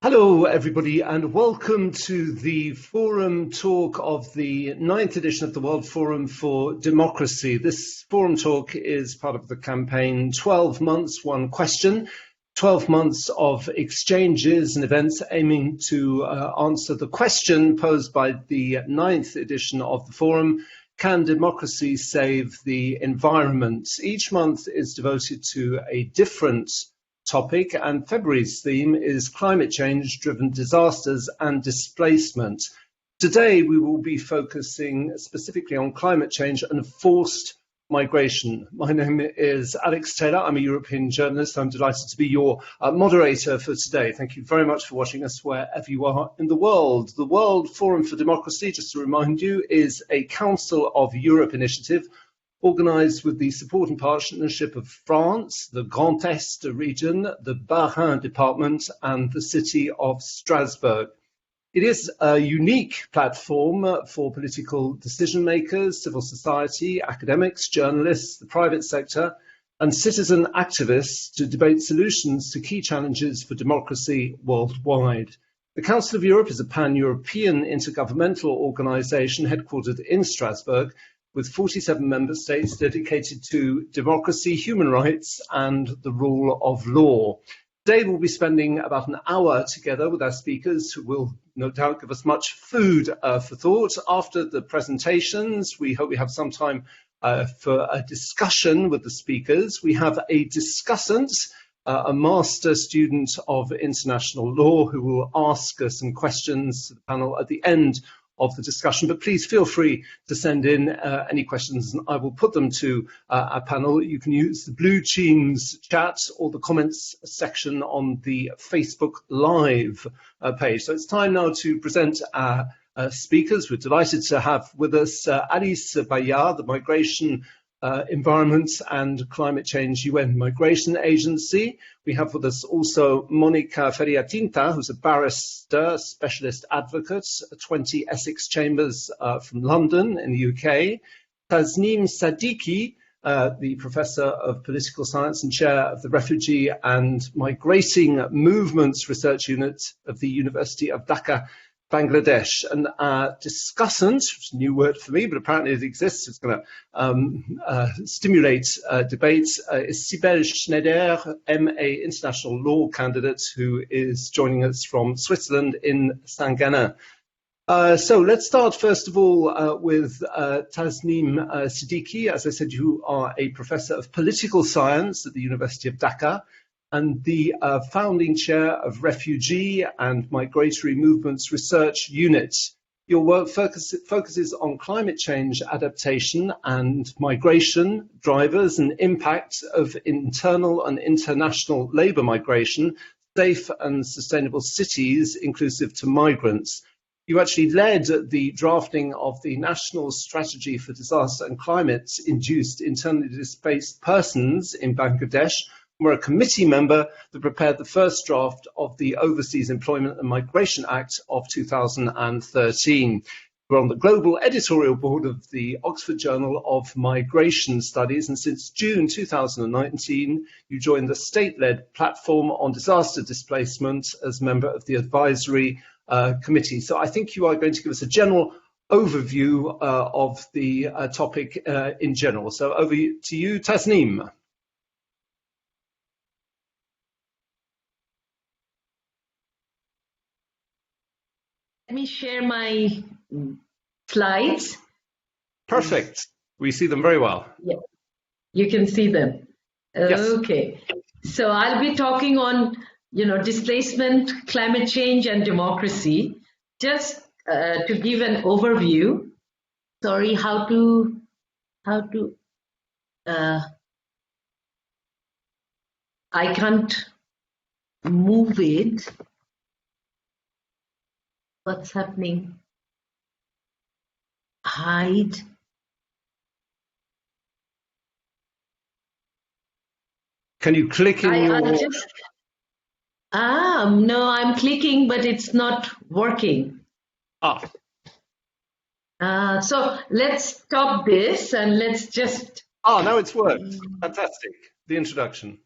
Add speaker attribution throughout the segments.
Speaker 1: Hello, everybody, and welcome to the forum talk of the 9th edition of the World Forum for Democracy. This forum talk is part of the campaign 12 months, one question, 12 months of exchanges and events aiming to answer the question posed by the 9th edition of the forum: can democracy save the environment? Each month is devoted to a different topic, and February's theme is climate change driven disasters and displacement. Today we will be focusing specifically on climate change and forced migration. My name is Alex Taylor. I'm a European journalist. I'm delighted to be your moderator for today. Thank you very much for watching us wherever you are in the world. The World Forum for Democracy, just to remind you, is a Council of Europe initiative organised with the support and partnership of France, the Grand Est region, the Bas-Rhin department, and the city of Strasbourg. It is a unique platform for political decision makers, civil society, academics, journalists, the private sector, and citizen activists to debate solutions to key challenges for democracy worldwide. The Council of Europe is a pan-European intergovernmental organisation headquartered in Strasbourg, with 47 member states dedicated to democracy, human rights, and the rule of law. Today we'll be spending about an hour together with our speakers, who will no doubt give us much food for thought. After the presentations, we hope we have some time for a discussion with the speakers. We have a discussant, a master student of international law, who will ask us some questions to the panel at the end of the discussion, but please feel free to send in any questions and I will put them to our panel. You can use the Blue Jeans chat or the comments section on the Facebook Live page. So it's time now to present our speakers. We're delighted to have with us Alice Bayard, the Migration, Environment and Climate Change UN Migration Agency. We have with us also Monica Feriatinta, who's a barrister, specialist advocate, 20 Essex Chambers from London in the UK. Tasneem Siddiqui, the Professor of Political Science and Chair of the Refugee and Migrating Movements Research Unit of the University of Dhaka, Bangladesh. And our discussant, which is a new word for me, but apparently it exists, it's going to stimulate debate, is Sibel Schneider, MA International Law candidate, who is joining us from Switzerland in Saint-Ganin. So let's start first of all with Tasneem Siddiqui. As I said, you are a Professor of Political Science at the University of Dhaka and the founding chair of Refugee and Migratory Movements Research Unit. Your work focuses on climate change adaptation and migration drivers and impact of internal and international labour migration, safe and sustainable cities inclusive to migrants. You actually led the drafting of the National Strategy for Disaster and Climate-Induced Internally Displaced Persons in Bangladesh. We're a committee member that prepared the first draft of the Overseas Employment and Migration Act of 2013. We're on the global editorial board of the Oxford Journal of Migration Studies, and since June 2019, you joined the state-led platform on disaster displacement as member of the advisory committee. So I think you are going to give us a general overview of the topic in general. So over to you, Tasneem.
Speaker 2: Let me share my slides.
Speaker 1: Perfect. We see them very well.
Speaker 2: Yeah, you can see them.
Speaker 1: Yes.
Speaker 2: Okay. So I'll be talking on, displacement, climate change, and democracy. Just to give an overview. Sorry, how to. I can't move it. What's happening? Hide.
Speaker 1: Can you click in your...
Speaker 2: No, I'm clicking, but it's not working. So let's stop this and let's just...
Speaker 1: now it's worked. Fantastic. The introduction.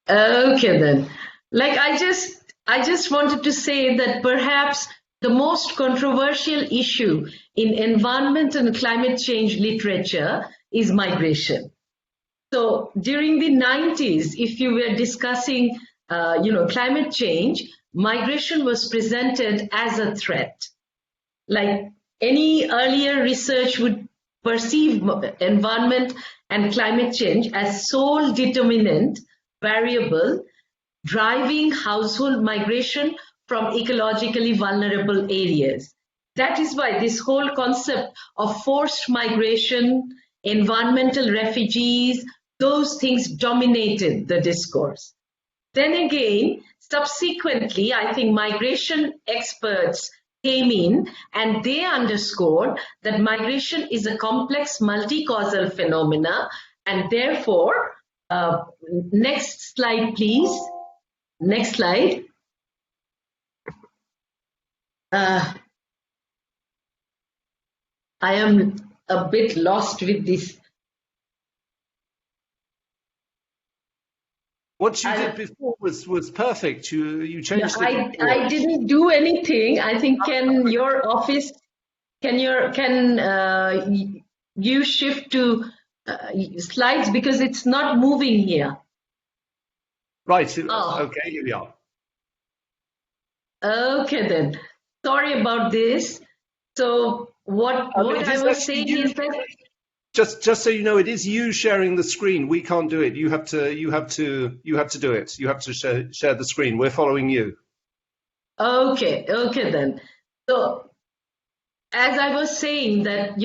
Speaker 2: Okay then. Like I just I just wanted to say that perhaps the most controversial issue in environment and climate change literature is migration. So during the 90s, if you were discussing, climate change, migration was presented as a threat. Like any earlier research would perceive environment and climate change as sole determinant variable driving household migration from ecologically vulnerable areas. That is why this whole concept of forced migration, environmental refugees, those things dominated the discourse. Then again, subsequently, I think migration experts came in and they underscored that migration is a complex multi-causal phenomena, and therefore, next slide, please. Next slide. I am a bit lost with this.
Speaker 1: What you did before was perfect. You changed it.
Speaker 2: I didn't do anything. I think can you shift to slides, because it's not moving here.
Speaker 1: Right. Okay, here we are.
Speaker 2: Okay then. Sorry about this. So what I was saying is that
Speaker 1: just so you know, it is you sharing the screen. We can't do it. You have to do it. You have to share the screen. We're following you.
Speaker 2: Okay then. So as I was saying that,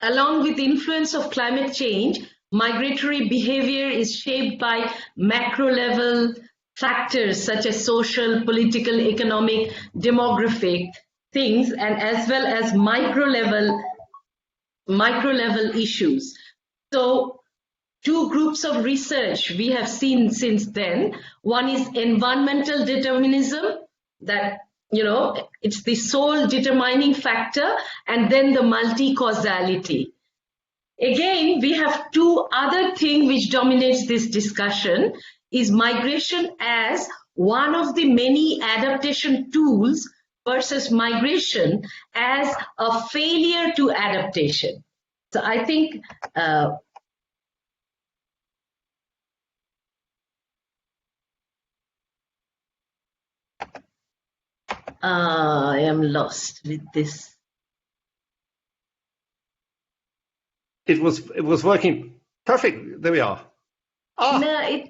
Speaker 2: along with the influence of climate change, migratory behavior is shaped by macro level factors such as social, political, economic, demographic things, and as well as micro level issues. So two groups of research we have seen since then. One is environmental determinism, that it's the sole determining factor, and then the multi-causality. Again, we have two other things which dominates this discussion, is migration as one of the many adaptation tools versus migration as a failure to adaptation. So I think I am lost with this.
Speaker 1: It was working perfect. There we are.
Speaker 2: No,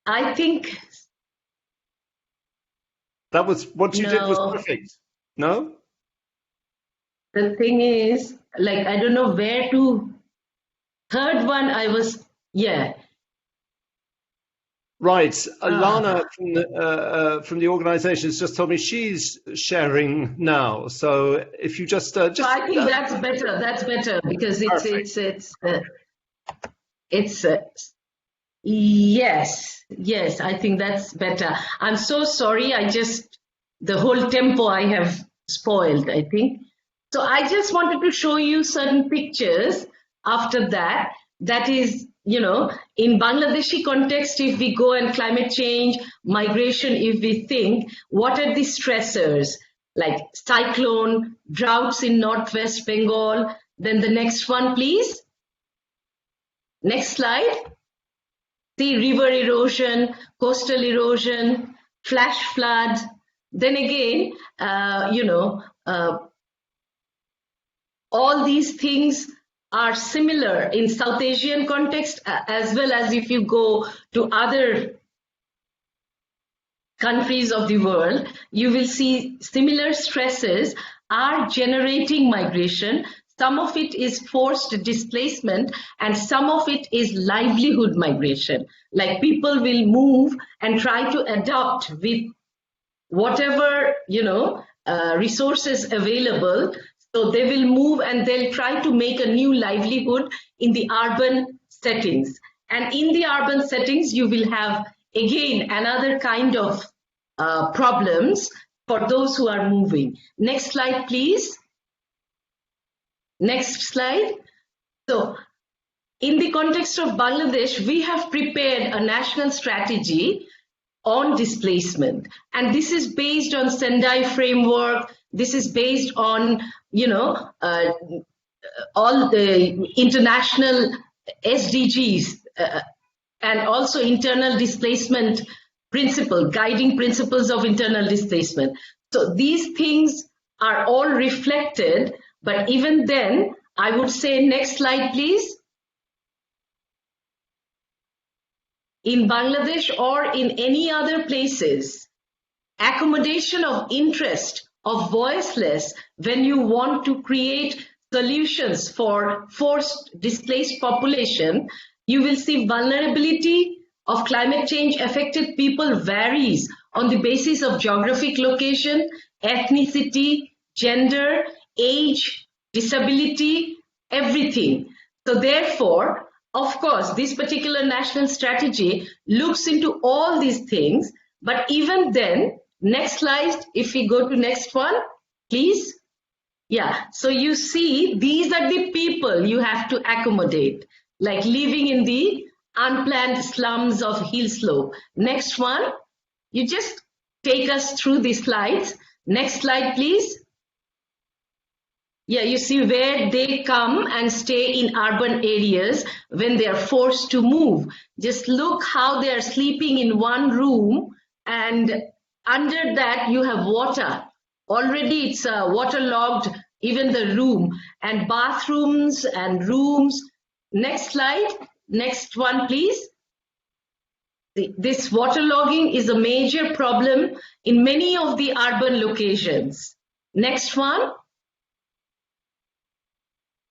Speaker 2: I think
Speaker 1: that was what you did was perfect. No?
Speaker 2: The thing is, like, I don't know where to. Third one, yeah.
Speaker 1: Right. Alana from the organization has just told me she's sharing now. So if you just
Speaker 2: so I think that's better. That's better because yes, I think that's better. I'm so sorry. The whole tempo I have spoiled, I think. So I just wanted to show you certain pictures after that. That is, in Bangladeshi context, if we go and climate change, migration, if we think, what are the stressors? Like cyclone, droughts in Northwest Bengal. Then the next one, please. Next slide. See, river erosion, coastal erosion, flash flood. Then again, all these things are similar in South Asian context, as well as if you go to other countries of the world, you will see similar stresses are generating migration. Some of it is forced displacement and some of it is livelihood migration. Like people will move and try to adapt with whatever, resources available. So they will move and they'll try to make a new livelihood in the urban settings. And in the urban settings, you will have, again, another kind of problems for those who are moving. Next slide, please. Next slide. So in the context of Bangladesh, we have prepared a national strategy on displacement. And this is based on Sendai framework. This is based on, all the international SDGs and also internal displacement principle, guiding principles of internal displacement. So these things are all reflected, but even then, I would say, next slide, please. In Bangladesh or in any other places, accommodation of interest of voiceless, when you want to create solutions for forced displaced population, you will see vulnerability of climate change affected people varies on the basis of geographic location, ethnicity, gender, age, disability, everything. So therefore, of course, this particular national strategy looks into all these things, but even then, next slide, if we go to next one, please. Yeah, so you see, these are the people you have to accommodate, like living in the unplanned slums of hill slope. Next one, you just take us through the slides. Next slide, please. Yeah, you see where they come and stay in urban areas when they are forced to move. Just look how they are sleeping in one room, and under that you have water. Already it's waterlogged, even the room, and bathrooms and rooms. Next slide, next one, please. This waterlogging is a major problem in many of the urban locations. Next one.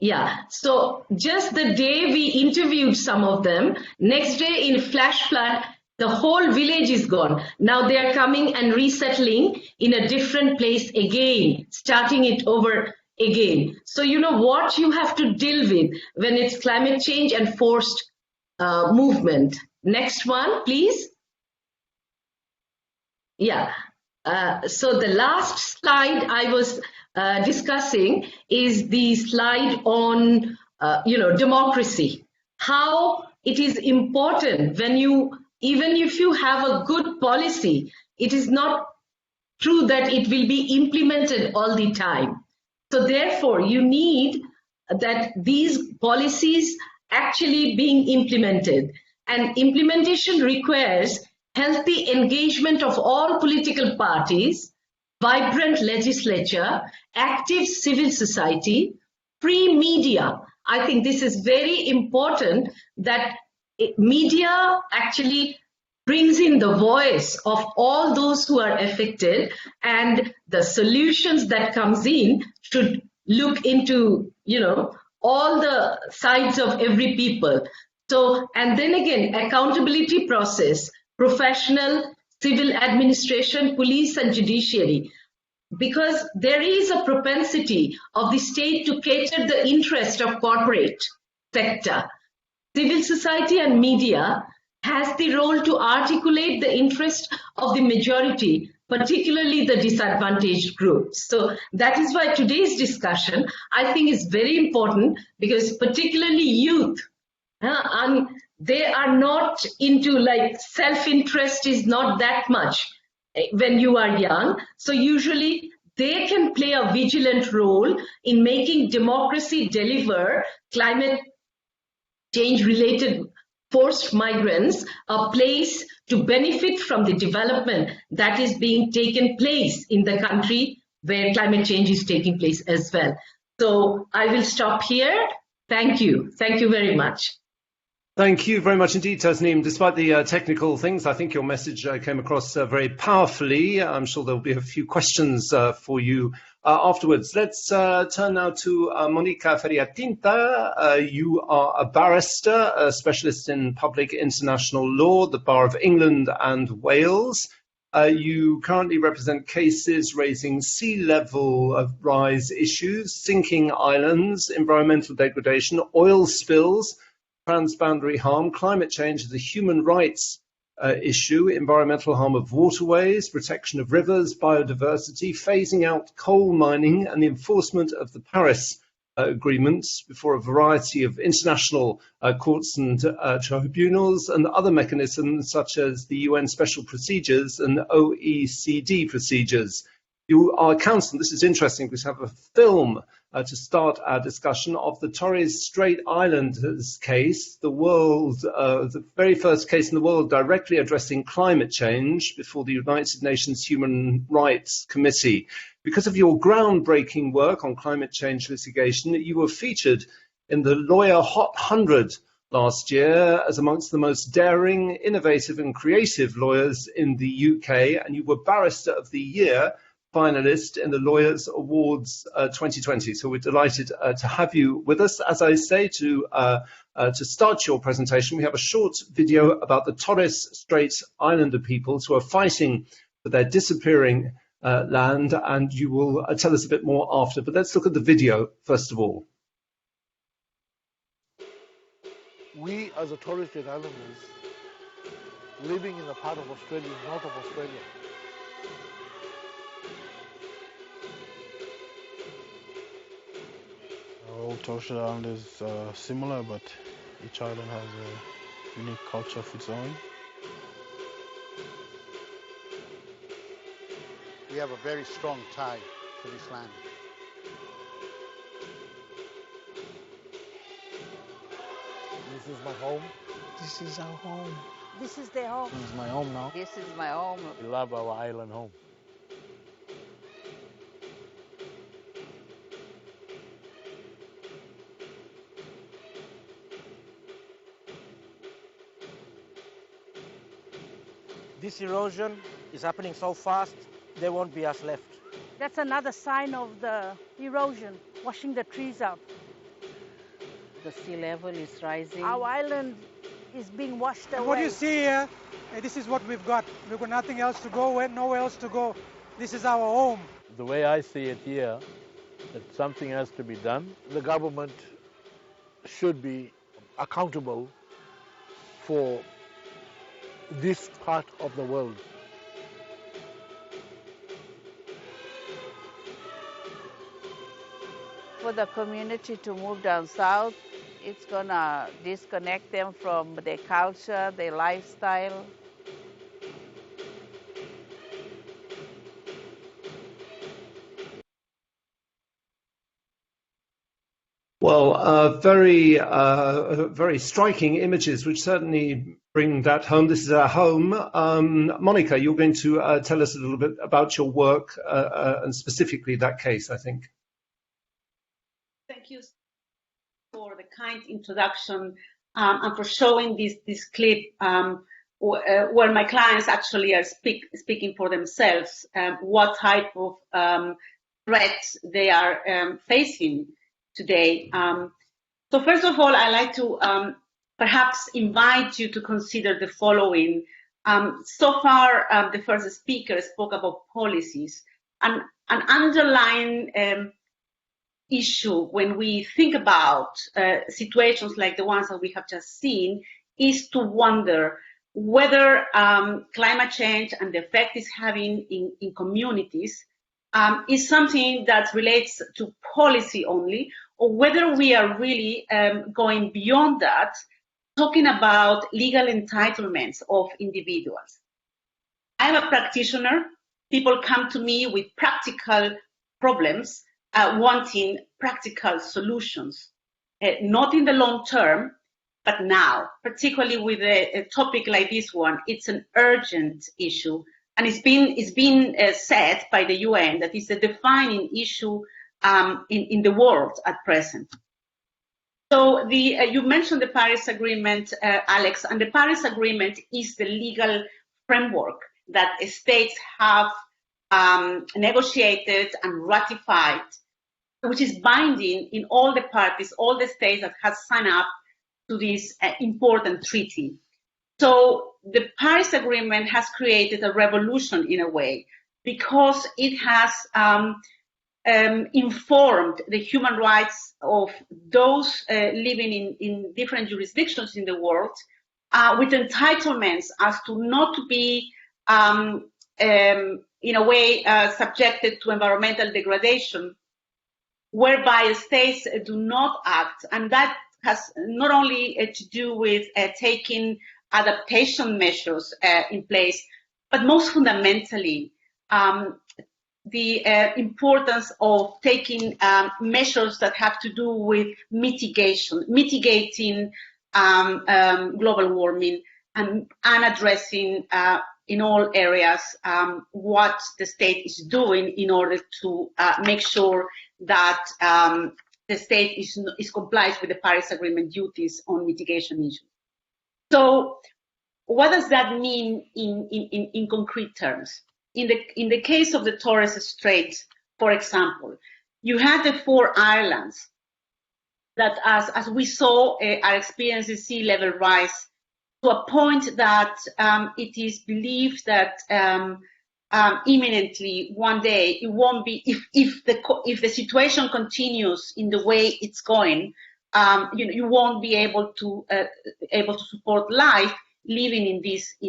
Speaker 2: Yeah, so just the day we interviewed some of them, next day in flash flood, the whole village is gone. Now they are coming and resettling in a different place again, starting it over again. So you know what you have to deal with when it's climate change and forced movement. Next one, please. Yeah, so the last slide I was discussing is the slide on, democracy. How it is important when even if you have a good policy, it is not true that it will be implemented all the time. So therefore, you need that these policies actually being implemented. And implementation requires healthy engagement of all political parties, vibrant legislature, active civil society, free media. I think this is very important that media actually brings in the voice of all those who are affected, and the solutions that comes in should look into, all the sides of every people. So, and then again, accountability process, professional, civil administration, police and judiciary, because there is a propensity of the state to cater the interest of corporate sector. Civil society and media has the role to articulate the interest of the majority, particularly the disadvantaged groups. So that is why today's discussion, I think, is very important, because particularly youth, and they are not into, like, self-interest is not that much when you are young. So usually they can play a vigilant role in making democracy deliver climate change related forced migrants a place to benefit from the development that is being taken place in the country where climate change is taking place as well. So I will stop here. Thank you. Thank you very much.
Speaker 1: Thank you very much indeed, Tasneem. Despite the technical things, I think your message came across very powerfully. I'm sure there'll be a few questions for you afterwards. Let's turn now to Monica Feriatinta. You are a barrister, a specialist in public international law, the Bar of England and Wales. You currently represent cases raising sea level rise issues, sinking islands, environmental degradation, oil spills, transboundary harm, climate change is a human rights issue, environmental harm of waterways, protection of rivers, biodiversity, phasing out coal mining, and the enforcement of the Paris agreements before a variety of international courts and tribunals and other mechanisms such as the UN Special Procedures and OECD procedures. You are counsel, this is interesting because we have a film to start our discussion of the Torres Strait Islanders case, the very first case in the world directly addressing climate change before the United Nations Human Rights Committee. Because of your groundbreaking work on climate change litigation, you were featured in the Lawyer Hot 100 last year as amongst the most daring, innovative and creative lawyers in the UK, and you were Barrister of the Year finalist in the Lawyers Awards 2020. So we're delighted to have you with us. As I say, to start your presentation, we have a short video about the Torres Strait Islander peoples who are fighting for their disappearing land, and you will tell us a bit more after. But let's look at the video first of all.
Speaker 3: We as the Torres Strait Islanders, living in a part of Australia, north of Australia,
Speaker 4: all Torres Strait Islanders are similar, but each island has a unique culture of its own.
Speaker 3: we have a very strong tie to this land. This is my home.
Speaker 5: This is our home.
Speaker 6: This is their home.
Speaker 5: This is my home now.
Speaker 6: This is my home.
Speaker 3: We love our island home.
Speaker 7: This erosion is happening so fast, there won't be us left.
Speaker 6: That's another sign of the erosion, washing the trees out.
Speaker 8: The sea level is rising.
Speaker 6: Our island is being washed away.
Speaker 9: What you see here, this is what we've got. We've got nothing else to go, nowhere else to go. This is our home.
Speaker 10: The way I see it here, that something has to be done.
Speaker 3: The government should be accountable for this part of the world.
Speaker 8: For the community to move down south, it's gonna disconnect them from their culture, their lifestyle.
Speaker 1: Well, very striking images, which certainly bring that home. This is our home. Monica, you're going to tell us a little bit about your work and specifically that case, I think.
Speaker 11: Thank you for the kind introduction and for showing this clip where my clients actually are speaking for themselves, what type of threats they are facing today. So first of all, I'd like to perhaps invite you to consider the following. So far, the first speaker spoke about policies. And an underlying issue when we think about situations like the ones that we have just seen is to wonder whether climate change and the effect it's having in communities is something that relates to policy only, or whether we are really going beyond that, talking about legal entitlements of individuals. I'm a practitioner. People come to me with practical problems, wanting practical solutions, not in the long term, but now, particularly with a topic like this one. It's an urgent issue, and it's been said by the UN that it's a defining issue in the world at present. So you mentioned the Paris Agreement, Alex, and the Paris Agreement is the legal framework that states have negotiated and ratified, which is binding in all the parties, all the states that have signed up to this important treaty. So the Paris Agreement has created a revolution in a way, because it has informed the human rights of those living in different jurisdictions in the world with entitlements as to not to be in a way subjected to environmental degradation, whereby states do not act, and that has not only to do with taking adaptation measures in place, but most fundamentally, the importance of taking measures that have to do with mitigating global warming and addressing in all areas what the state is doing in order to make sure that the state is complies with the Paris Agreement duties on mitigation issues. So what does that mean in concrete terms? In the case of the Torres Strait, for example, you had the 4 islands that, as we saw, are experiencing sea level rise to a point that it is believed that imminently one day it won't be, if the situation continues in the way it's going, you won't be able to support life living in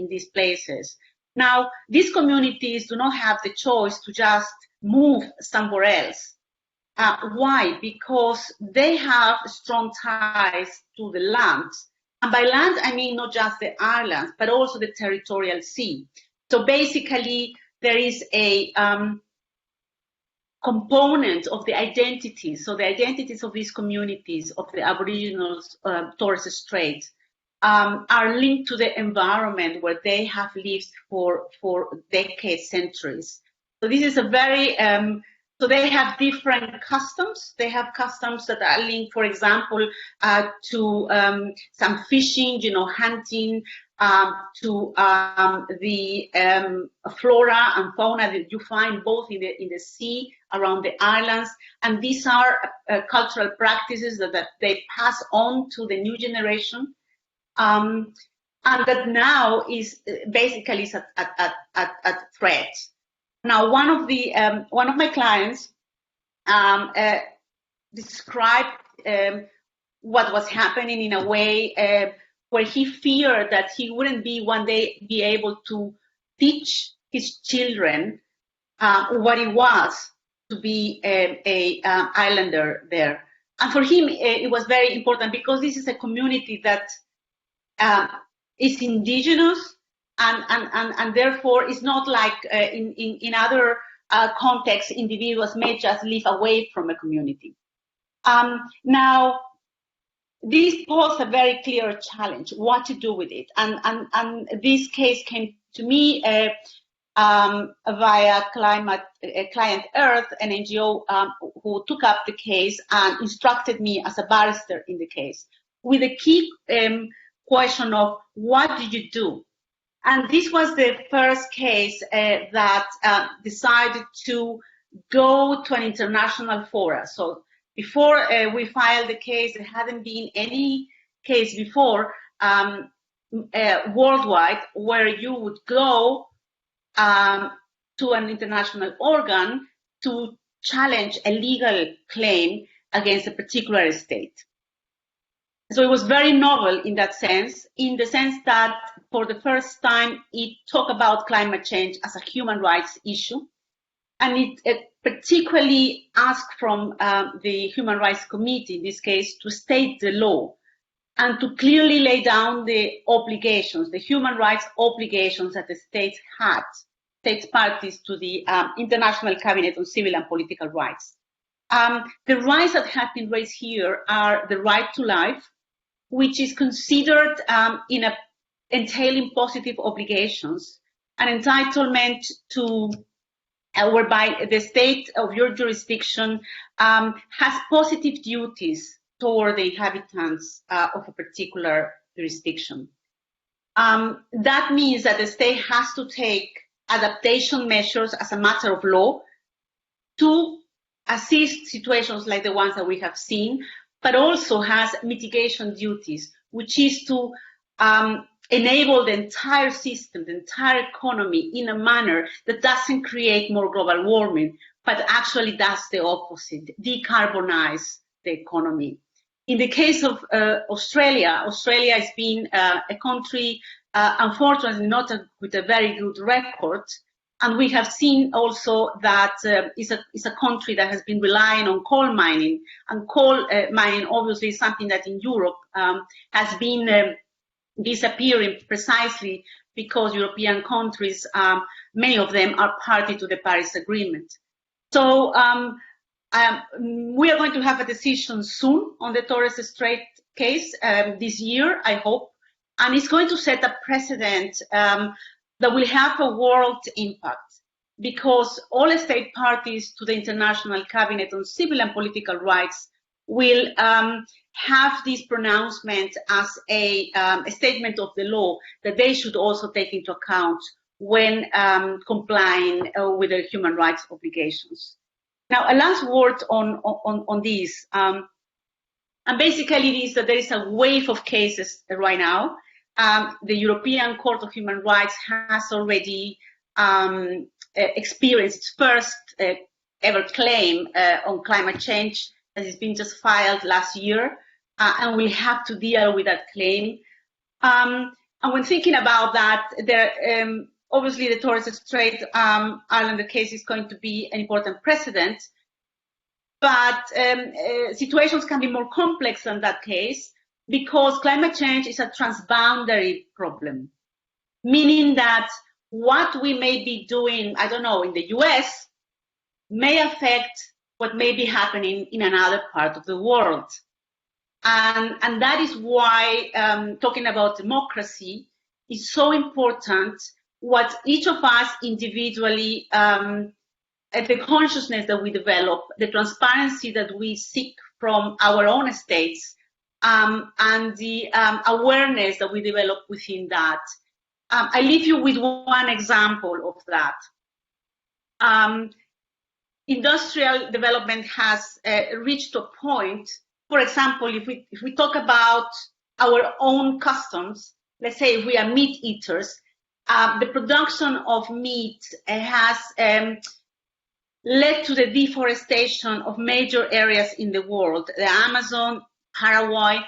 Speaker 11: these places. Now, these communities do not have the choice to just move somewhere else. Why? Because they have strong ties to the land. And by land, I mean not just the islands, but also the territorial sea. So basically, there is a component of the identities. So the identities of these communities, of the Aboriginals, Torres Strait, are linked to the environment where they have lived for decades, centuries. So this is a very, so they have different customs. They have customs that are linked, for example, to some fishing, hunting, to the flora and fauna that you find both in the sea, around the islands. And these are cultural practices that they pass on to the new generation. And that now is basically at threat. Now, one of my clients described what was happening in a way where he feared that he wouldn't one day be able to teach his children what it was to be a islander there. And for him, it was very important because this is a community that is indigenous and therefore is not like in other contexts, individuals may just live away from a community. Now, this posed a very clear challenge, what to do with it. And this case came to me via Client Earth, an NGO who took up the case and instructed me as a barrister in the case with a key question of what do you do? And this was the first case that decided to go to an international forum. So before we filed the case, there hadn't been any case before worldwide where you would go to an international organ to challenge a legal claim against a particular state. So it was very novel in that sense, in the sense that for the first time it talked about climate change as a human rights issue, and it particularly asked from the Human Rights Committee, in this case, to state the law and to clearly lay down the obligations, the human rights obligations that the states had, states parties to the International Cabinet on Civil and Political Rights. The rights that have been raised here are the right to life, which is considered entailing positive obligations, an entitlement to whereby the state of your jurisdiction has positive duties toward the inhabitants of a particular jurisdiction. That means that the state has to take adaptation measures as a matter of law to assist situations like the ones that we have seen, but also has mitigation duties, which is to enable the entire system, the entire economy in a manner that doesn't create more global warming, but actually does the opposite, decarbonize the economy. In the case of Australia has been a country, unfortunately not with a very good record, And we have seen also that it's a country that has been relying on coal mining, and coal mining obviously is something that in Europe has been disappearing precisely because European countries, many of them are party to the Paris Agreement. So we are going to have a decision soon on the Torres Strait case this year, I hope, and it's going to set a precedent that will have a world impact, because all state parties to the International Cabinet on Civil and Political Rights will have this pronouncement as a statement of the law that they should also take into account when complying with their human rights obligations. Now, a last word on this, and basically it is that there is a wave of cases right now. The European Court of Human Rights has already experienced its first ever claim on climate change that has been just filed last year, and we'll have to deal with that claim. And when thinking about that, there, obviously the Torres Strait Islander case is going to be an important precedent, but situations can be more complex than that case, because climate change is a transboundary problem, meaning that what we may be doing, I don't know, in the US may affect what may be happening in another part of the world. And that is why talking about democracy is so important, what each of us individually, the consciousness that we develop, the transparency that we seek from our own states, and the awareness that we develop within that. I leave you with one example of that. Industrial development has reached a point, for example, if we talk about our own customs, let's say if we are meat eaters, the production of meat has led to the deforestation of major areas in the world, the Amazon, Paraguay.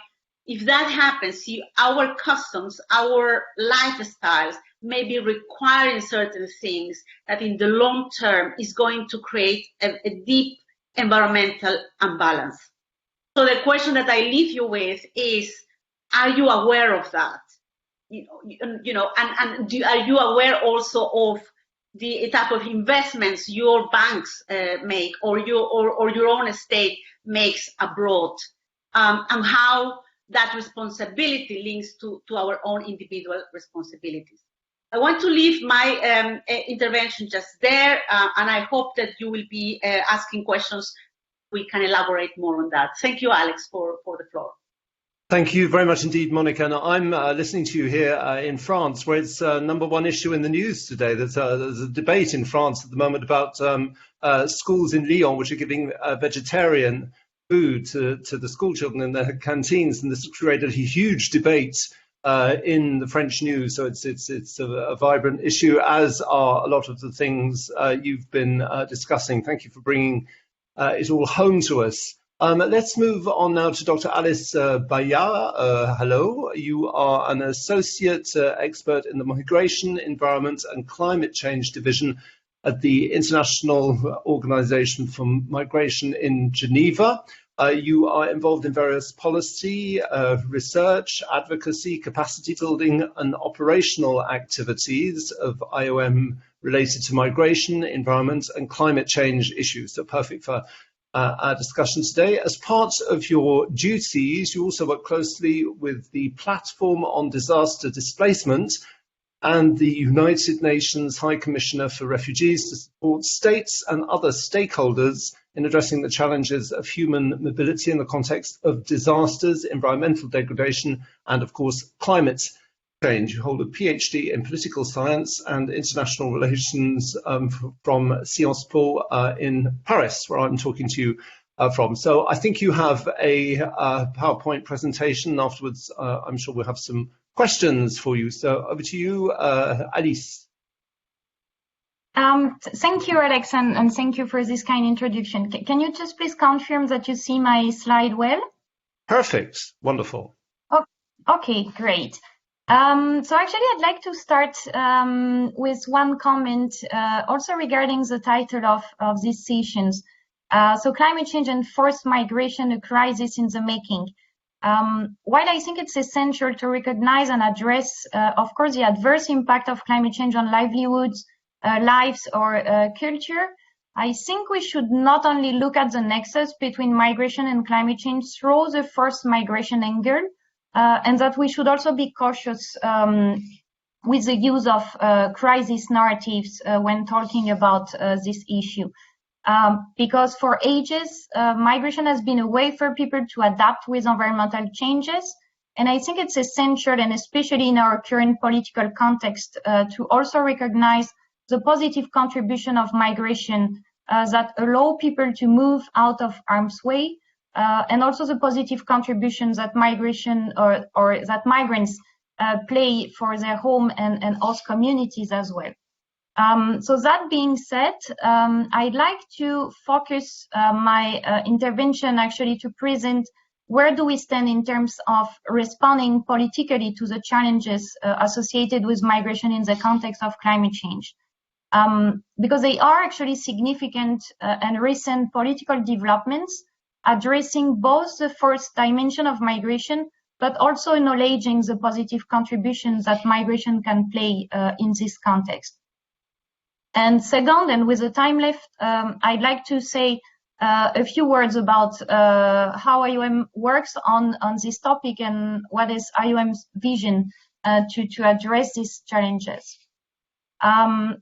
Speaker 11: If that happens, our customs, our lifestyles may be requiring certain things that in the long term is going to create a deep environmental imbalance. So the question that I leave you with is, are you aware of that? Are you aware also of the type of investments your banks make, or your own state makes abroad, and how that responsibility links to our own individual responsibilities? I want to leave my intervention just there, and I hope that you will be asking questions. We can elaborate more on that. Thank you, Alex, for the floor.
Speaker 1: Thank you very much indeed, Monica. And I'm listening to you here in France, where it's number one issue in the news today. There's a debate in France at the moment about schools in Lyon which are giving vegetarian food to the school children in their canteens, and this has created a huge debate in the French news. So it's a vibrant issue, as are a lot of the things you've been discussing. Thank you for bringing it all home to us. Let's move on now to Dr. Alice Bayard. Hello. You are an associate expert in the Migration, Environment and Climate Change Division at the International Organization for Migration in Geneva. You are involved in various policy, research, advocacy, capacity building and operational activities of IOM related to migration, environment and climate change issues. So perfect for our discussion today. As part of your duties, you also work closely with the Platform on Disaster Displacement and the United Nations High Commissioner for Refugees to support states and other stakeholders in addressing the challenges of human mobility in the context of disasters, environmental degradation, and of course, climate change. You hold a PhD in political science and international relations from Sciences Po in Paris, where I'm talking to you from. So I think you have a PowerPoint presentation. Afterwards, I'm sure we'll have some questions for you. So over to you, Alice.
Speaker 12: Thank you, Alex, and thank you for this kind introduction. Can you just please confirm that you see my slide well?
Speaker 1: Perfect. Wonderful.
Speaker 12: Oh, okay, great. So actually, I'd like to start with one comment also regarding the title of these sessions. So climate change and forced migration, a crisis in the making. While I think it's essential to recognize and address, of course, the adverse impact of climate change on livelihoods, lives, or culture, I think we should not only look at the nexus between migration and climate change through the forced migration angle, and that we should also be cautious with the use of crisis narratives when talking about this issue. Because for ages, migration has been a way for people to adapt with environmental changes. And I think it's essential, and especially in our current political context, to also recognize the positive contribution of migration that allow people to move out of harm's way, and also the positive contributions that migration or that migrants play for their home and host communities as well. So that being said, I'd like to focus my intervention actually to present where do we stand in terms of responding politically to the challenges associated with migration in the context of climate change. Because they are actually significant and recent political developments addressing both the first dimension of migration, but also acknowledging the positive contributions that migration can play in this context. And second, and with the time left, I'd like to say a few words about how Iom works on this topic and what is Iom's vision to address these challenges.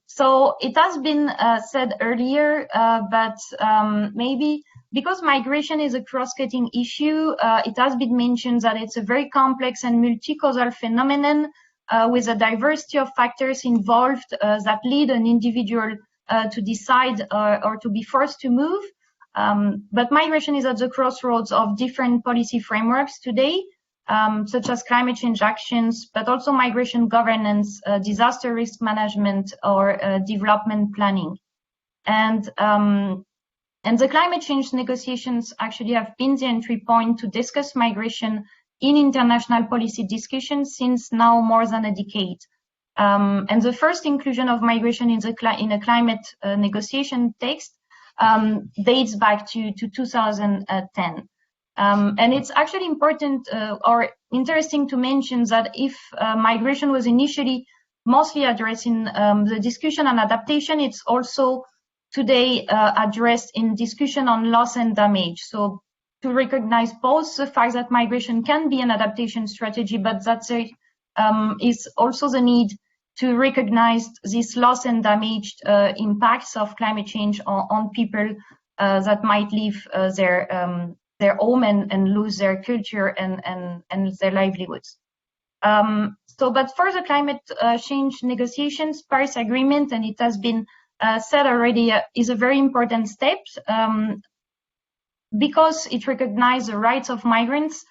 Speaker 12: So it has been said earlier, but maybe because migration is a cross-cutting issue, it has been mentioned that it's a very complex and multi-causal phenomenon with a diversity of factors involved that lead an individual to decide or to be forced to move. But migration is at the crossroads of different policy frameworks today, such as climate change actions, but also migration governance, disaster risk management, or development planning. And the climate change negotiations actually have been the entry point to discuss migration in international policy discussions since now more than a decade. And the first inclusion of migration in a climate negotiation text dates back to 2010. And it's actually important or interesting to mention that if migration was initially mostly addressed in the discussion on adaptation, it's also today addressed in discussion on loss and damage. So to recognize both the fact that migration can be an adaptation strategy, but that there is also the need to recognize this loss and damage impacts of climate change on people that might leave their home and lose their culture and their livelihoods. But for the climate change negotiations, Paris Agreement, and it has been said already, is a very important step because it recognizes the rights of migrants,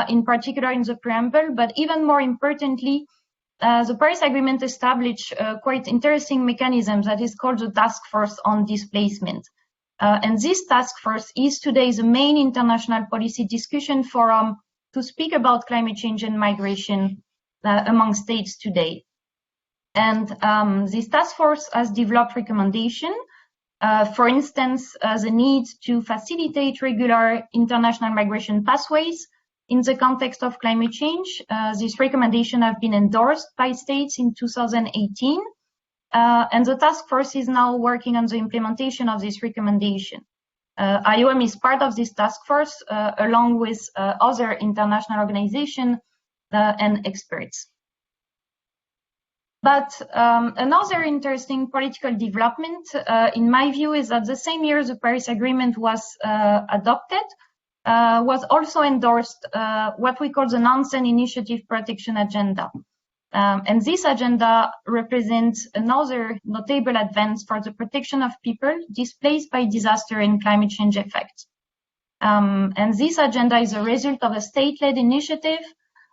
Speaker 12: in particular in the preamble, but even more importantly, the Paris Agreement established a quite interesting mechanism that is called the Task Force on Displacement. And this task force is today the main international policy discussion forum to speak about climate change and migration among states today. And this task force has developed recommendations, for instance, the need to facilitate regular international migration pathways in the context of climate change. These recommendations have been endorsed by states in 2018. And the task force is now working on the implementation of this recommendation. Iom is part of this task force, along with other international organizations and experts. But another interesting political development, in my view, is that the same year the Paris Agreement was adopted, was also endorsed what we call the Nansen Initiative Protection Agenda. And this agenda represents another notable advance for the protection of people displaced by disaster and climate change effects. And this agenda is a result of a state-led initiative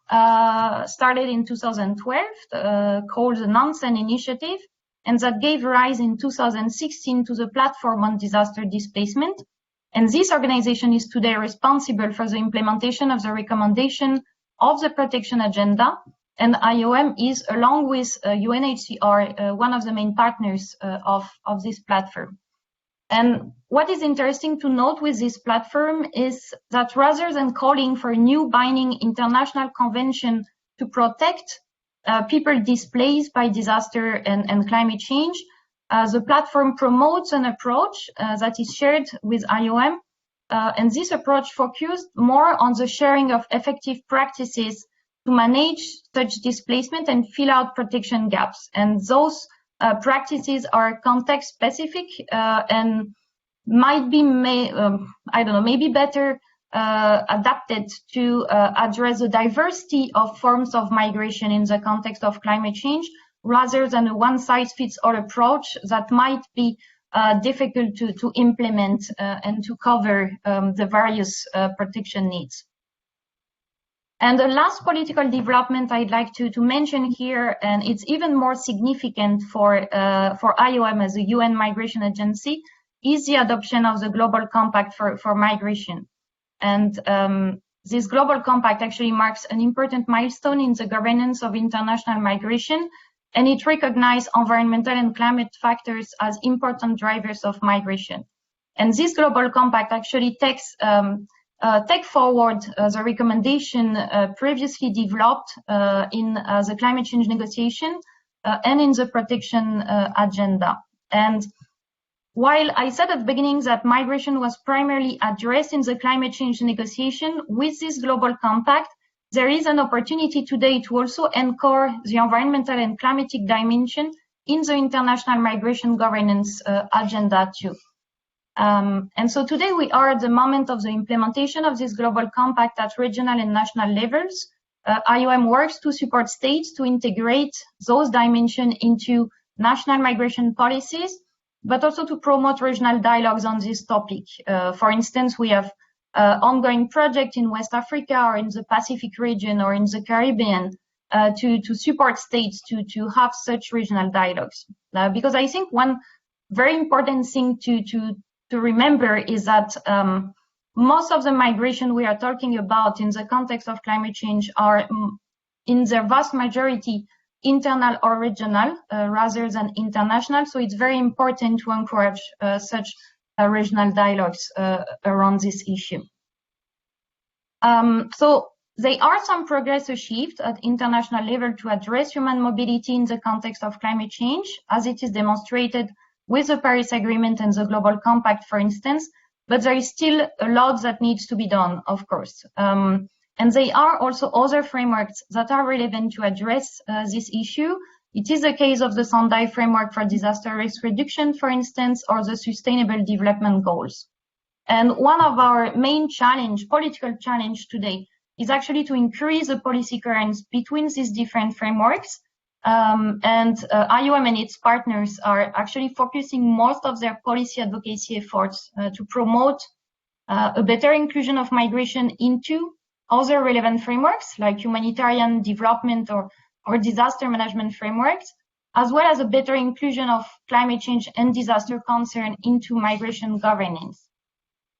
Speaker 12: started in 2012 called the Nansen Initiative, and that gave rise in 2016 to the Platform on Disaster Displacement. And this organization is today responsible for the implementation of the recommendation of the protection agenda, And IOM is, along with UNHCR, one of the main partners of this platform. And what is interesting to note with this platform is that rather than calling for a new binding international convention to protect people displaced by disaster and climate change, the platform promotes an approach that is shared with IOM. And this approach focused more on the sharing of effective practices to manage such displacement and fill out protection gaps. And those practices are context specific and might be, maybe better adapted to address the diversity of forms of migration in the context of climate change, rather than a one-size-fits-all approach that might be difficult to implement and to cover the various protection needs. And the last political development I'd like to mention here, and it's even more significant for IOM as a UN migration agency, is the adoption of the Global Compact for migration. And this Global Compact actually marks an important milestone in the governance of international migration, and it recognizes environmental and climate factors as important drivers of migration. And this Global Compact actually takes forward the recommendation previously developed in the climate change negotiation and in the protection agenda. And while I said at the beginning that migration was primarily addressed in the climate change negotiation, with this Global Compact, there is an opportunity today to also anchor the environmental and climatic dimension in the international migration governance agenda too. And so today we are at the moment of the implementation of this Global Compact at regional and national levels. Iom Works to support states to integrate those dimensions into national migration policies, but also to promote regional dialogues on this topic. For instance, we have ongoing projects in West Africa or in the Pacific region or in the Caribbean to support states to have such regional dialogues. Because I think one very important thing to remember is that most of the migration we are talking about in the context of climate change are in their vast majority internal or regional rather than international. So it's very important to encourage such regional dialogues around this issue. So there are some progress achieved at international level to address human mobility in the context of climate change, as it is demonstrated with the Paris Agreement and the Global Compact, for instance, but there is still a lot that needs to be done, of course. And there are also other frameworks that are relevant to address this issue. It is the case of the Sendai Framework for Disaster Risk Reduction, for instance, or the Sustainable Development Goals. And one of our main political challenge today, is actually to increase the policy coherence between these different frameworks. And IOM and its partners are actually focusing most of their policy advocacy efforts to promote a better inclusion of migration into other relevant frameworks like humanitarian development or disaster management frameworks, as well as a better inclusion of climate change and disaster concern into migration governance.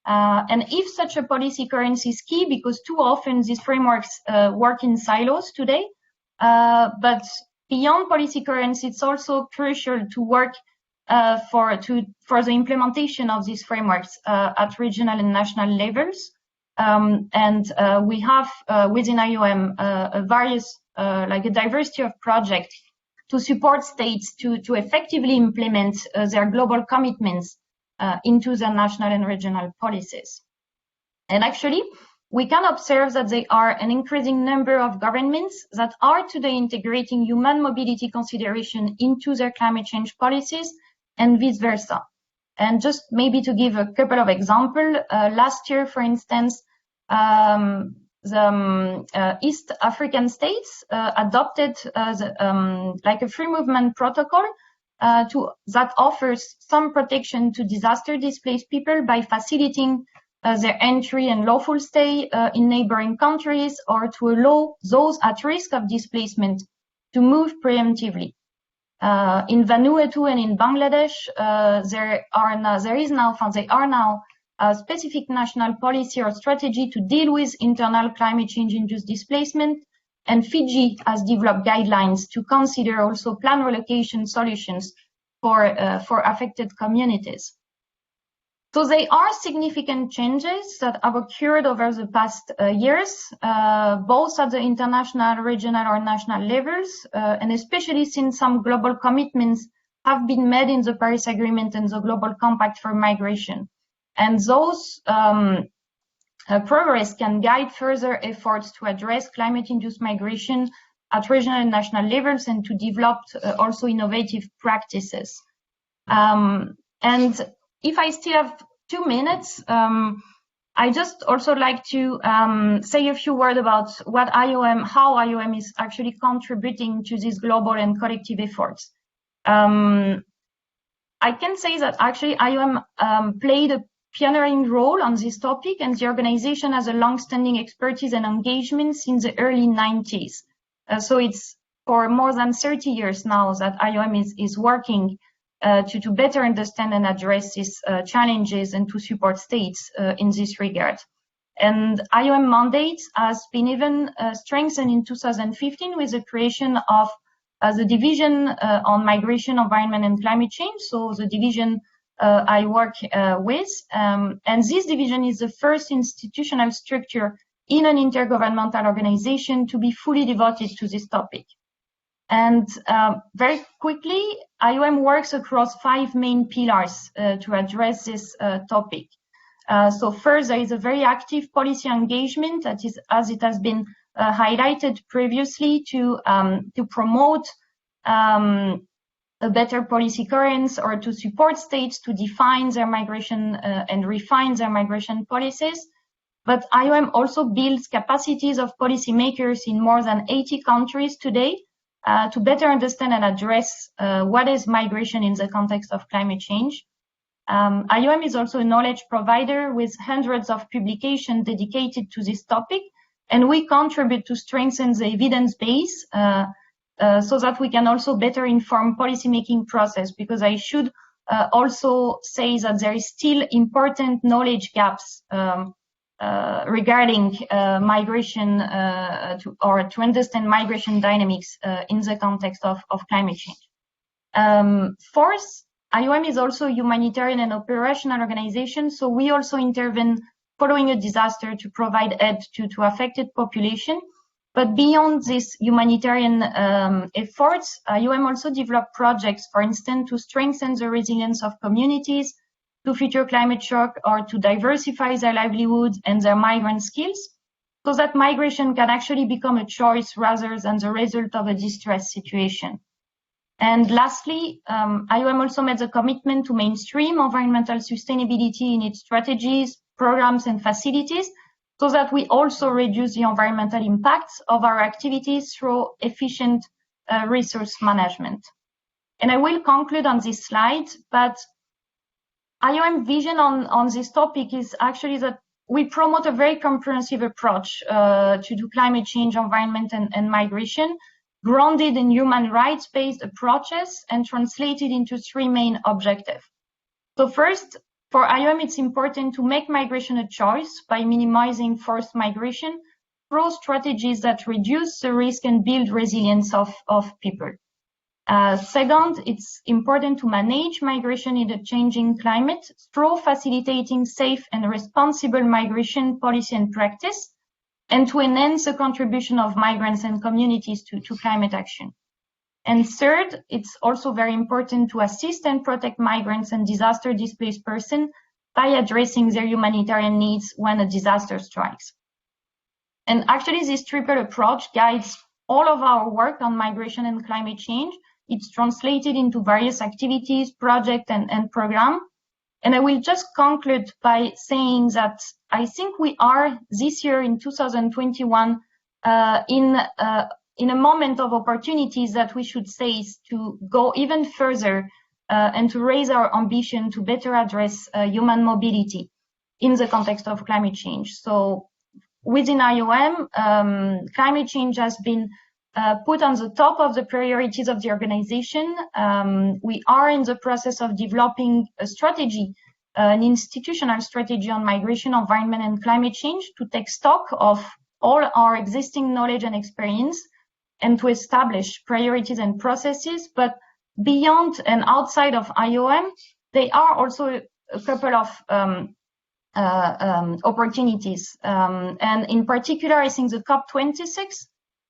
Speaker 12: And if such a policy coherence is key, because too often these frameworks work in silos today, but beyond policy coherence, it's also crucial to work for the implementation of these frameworks at regional and national levels. And we have within IOM a diversity of projects to support states to effectively implement their global commitments into their national and regional policies. And actually, we can observe that there are an increasing number of governments that are today integrating human mobility consideration into their climate change policies and vice versa. And just maybe to give a couple of examples, last year, for instance, the East African states adopted a free movement protocol that offers some protection to disaster displaced people by facilitating their entry and lawful stay in neighboring countries, or to allow those at risk of displacement to move preemptively. In Vanuatu and in Bangladesh, there are now a specific national policy or strategy to deal with internal climate change-induced displacement, And Fiji has developed guidelines to consider also plan relocation solutions for affected communities. So there are significant changes that have occurred over the past years, both at the international, regional, or national levels, and especially since some global commitments have been made in the Paris Agreement and the Global Compact for Migration. And those progress can guide further efforts to address climate-induced migration at regional and national levels and to develop also innovative practices. And if I still have 2 minutes, I just also like to say a few words about what how IOM is actually contributing to these global and collective efforts. I can say that actually IOM played a pioneering role on this topic, and the organization has a long-standing expertise and engagement since the early 90s. So it's for more than 30 years now that IOM is working to better understand and address these challenges and to support states in this regard. And IOM mandate has been even strengthened in 2015 with the creation of the division on migration, environment, and climate change. So the division I work with, and this division is the first institutional structure in an intergovernmental organization to be fully devoted to this topic. And very quickly, IOM works across 5 main pillars to address this topic. So first, there is a very active policy engagement that is, as it has been highlighted previously, to promote a better policy coherence or to support states to define their migration and refine their migration policies. But IOM also builds capacities of policymakers in more than 80 countries today to better understand and address what is migration in the context of climate change. IOM is also a knowledge provider with hundreds of publications dedicated to this topic, and we contribute to strengthen the evidence base so that we can also better inform policymaking process, because I should also say that there is still important knowledge gaps regarding migration to understand migration dynamics in the context of climate change. Fourth, IOM is also a humanitarian and operational organization, so we also intervene following a disaster to provide aid to affected population. But beyond these humanitarian efforts, IOM also developed projects, for instance, to strengthen the resilience of communities to future climate shock or to diversify their livelihoods and their migrant skills, so that migration can actually become a choice rather than the result of a distress situation. And lastly, IOM also made the commitment to mainstream environmental sustainability in its strategies, programs, and facilities, so that we also reduce the environmental impacts of our activities through efficient resource management. And I will conclude on this slide, but IOM vision on this topic is actually that we promote a very comprehensive approach to climate change, environment, and migration, grounded in human rights-based approaches and translated into 3 main objectives. So first, for IOM, it's important to make migration a choice by minimizing forced migration through strategies that reduce the risk and build resilience of people. Second, it's important to manage migration in a changing climate through facilitating safe and responsible migration policy and practice, and to enhance the contribution of migrants and communities to climate action. And third, it's also very important to assist and protect migrants and disaster displaced persons by addressing their humanitarian needs when a disaster strikes. And actually, this triple approach guides all of our work on migration and climate change. It's translated into various activities, projects, and programs. And I will just conclude by saying that I think we are this year in 2021 in a moment of opportunities that we should seize to go even further and to raise our ambition to better address human mobility in the context of climate change. So within IOM, climate change has been put on the top of the priorities of the organization. We are in the process of developing a strategy, an institutional strategy on migration, environment, and climate change to take stock of all our existing knowledge and experience and to establish priorities and processes. But beyond and outside of IOM, there are also a couple of opportunities. And in particular, I think the COP26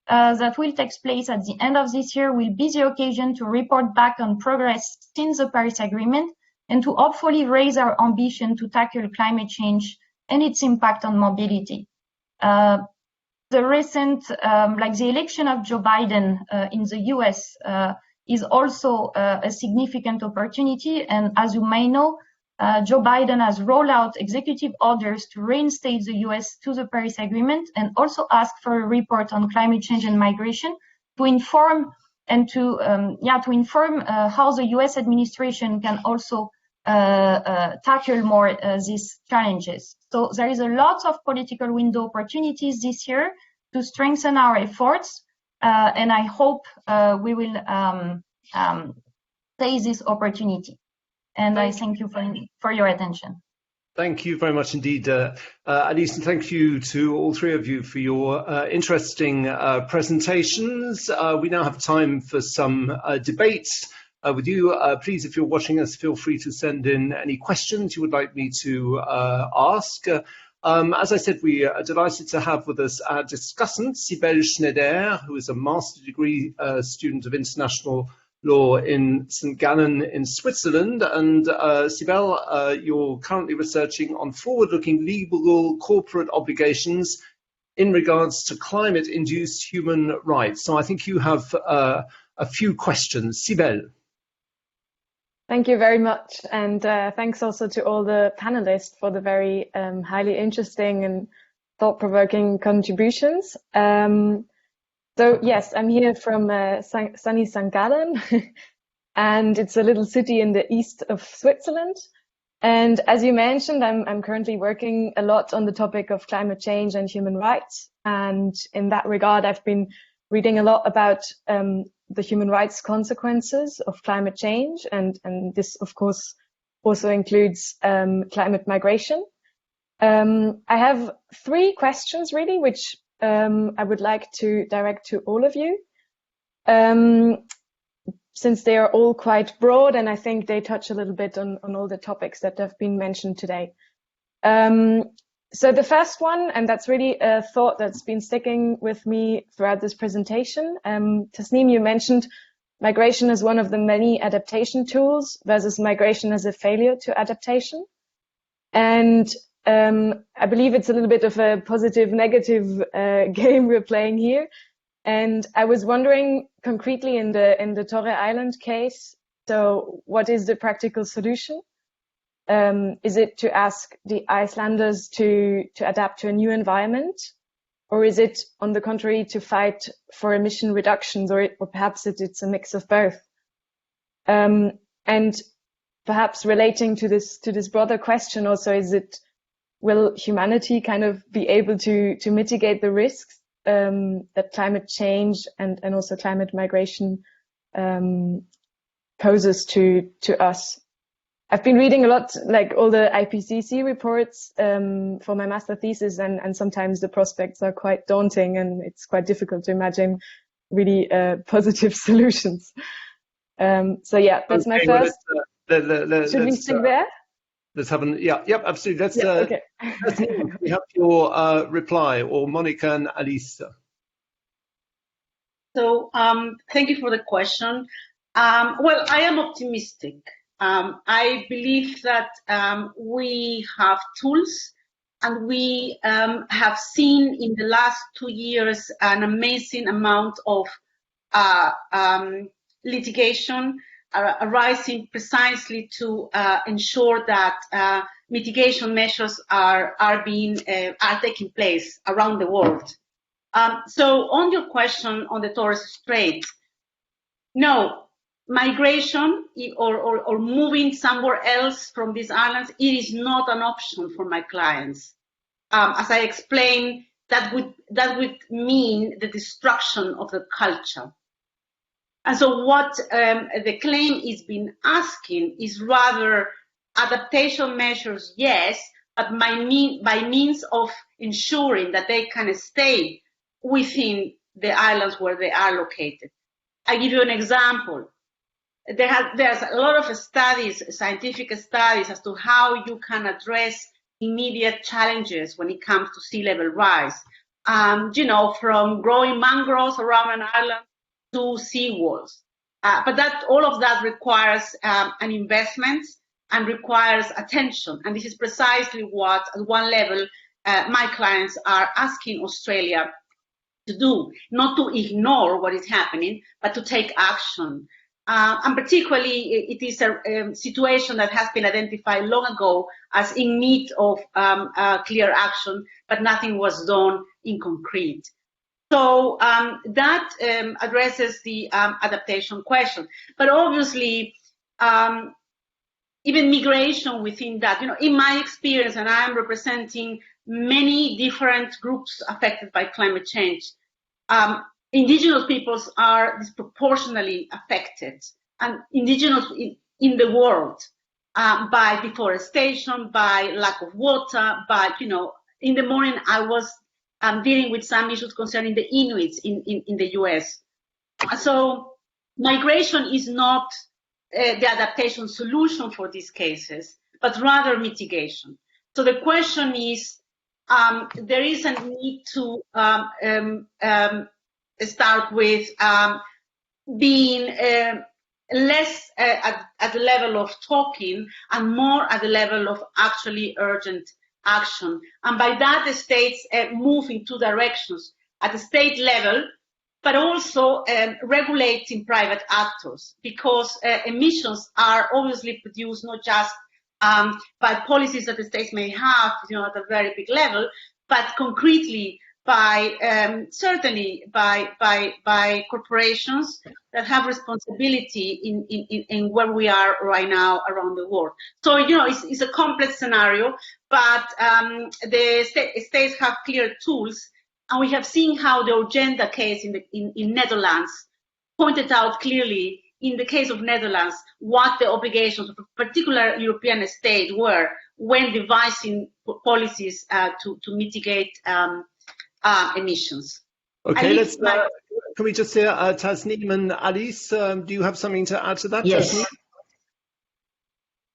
Speaker 12: that will take place at the end of this year will be the occasion to report back on progress since the Paris Agreement and to hopefully raise our ambition to tackle climate change and its impact on mobility. The recent, like the election of Joe Biden in the US is also a significant opportunity. And as you may know, Joe Biden has rolled out executive orders to reinstate the US to the Paris Agreement and also ask for a report on climate change and migration to inform and to inform how the US administration can also tackle more these challenges. So there is a lot of political window opportunities this year to strengthen our efforts, and I hope we will seize this opportunity. And I thank you for your attention.
Speaker 1: Thank you very much indeed, Alice, and thank you to all three of you for your interesting presentations. We now have time for some debates with you. Please, if you're watching us, feel free to send in any questions you would like me to ask. As I said, we are delighted to have with us our discussant, Sibel Schneider, who is a master's degree student of international law in St. Gallen in Switzerland. And Sibel, you're currently researching on forward-looking legal corporate obligations in regards to climate-induced human rights. So I think you have a few questions. Sibel.
Speaker 13: Thank you very much. And thanks also to all the panelists for the very highly interesting and thought-provoking contributions. So yes, I'm here from sunny St. Gallen, and it's a little city in the east of Switzerland. And as you mentioned, I'm currently working a lot on the topic of climate change and human rights. And in that regard, I've been reading a lot about the human rights consequences of climate change. And this, of course, also includes climate migration. I have three questions, really, which I would like to direct to all of you, since they are all quite broad, and I think they touch a little bit on all the topics that have been mentioned today. So the first one, and that's really a thought that's been sticking with me throughout this presentation. Tasneem, you mentioned migration as one of the many adaptation tools versus migration as a failure to adaptation. And I believe it's a little bit of a positive-negative game we're playing here. And I was wondering concretely in the Torres Island case, so what is the practical solution? Is it to ask the Icelanders to adapt to a new environment? Or is it, on the contrary, to fight for emission reductions, or perhaps it's a mix of both? And perhaps relating to this broader question also, will humanity kind of be able to mitigate the risks that climate change and also climate migration poses to us? I've been reading a lot, like all the IPCC reports for my master thesis, and sometimes the prospects are quite daunting, and it's quite difficult to imagine really positive solutions. So yeah, that's my first. Should we stick there?
Speaker 1: Let's have absolutely. Okay. We have your reply, or Monica and Alice.
Speaker 11: So thank you for the question. Well, I am optimistic. I believe that we have tools, and we have seen in the last 2 years an amazing amount of litigation arising precisely to ensure that mitigation measures are taking place around the world. So on your question on the Torres Strait, no, migration or moving somewhere else from these islands, it is not an option for my clients. As I explained, that would mean the destruction of the culture. And so what the claim is been asking is rather adaptation measures, yes, but by means of ensuring that they can stay within the islands where they are located. I give you an example. There's a lot of studies, scientific studies, as to how you can address immediate challenges when it comes to sea level rise. From growing mangroves around an island to sea walls. But all of that requires an investment and requires attention. And this is precisely what, at one level, my clients are asking Australia to do, not to ignore what is happening, but to take action. And particularly, it is a situation that has been identified long ago as in need of clear action, but nothing was done in concrete. So that addresses the adaptation question. But obviously, even migration within that, in my experience, and I am representing many different groups affected by climate change, indigenous peoples are disproportionately affected, and indigenous in the world by deforestation, by lack of water, by, in the morning I was dealing with some issues concerning the Inuits in the US. So migration is not the adaptation solution for these cases, but rather mitigation. So the question is, there is a need to start with being less at the level of talking and more at the level of actually urgent action. And by that, the states move in two directions: at the state level, but also regulating private actors, because emissions are obviously produced not just by policies that the states may have, at a very big level, but concretely by certainly by corporations that have responsibility in where we are right now around the world. So it's a complex scenario, but the states have clear tools, and we have seen how the Urgenda case in Netherlands pointed out clearly, in the case of Netherlands, what the obligations of a particular European state were when devising policies to mitigate emissions.
Speaker 1: Okay, can we just hear Tasneem and Alice? Do you have something to add to that?
Speaker 2: Yes.
Speaker 1: Tasneem?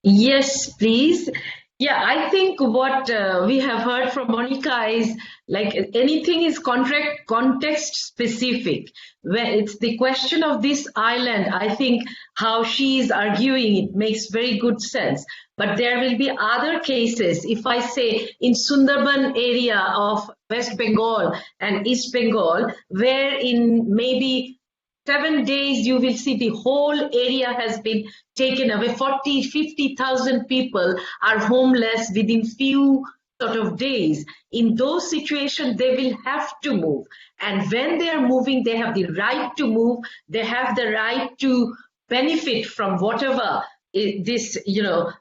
Speaker 2: Yes, please. Yeah, I think what we have heard from Monica is like anything is context specific. Where it's the question of this island, I think how she is arguing it makes very good sense. But there will be other cases. If I say in Sundarban area of West Bengal and East Bengal, where in maybe 7 days you will see the whole area has been taken away. 50,000 people are homeless within few sort of days. In those situations, they will have to move. And when they are moving, they have the right to move. They have the right to benefit from whatever this,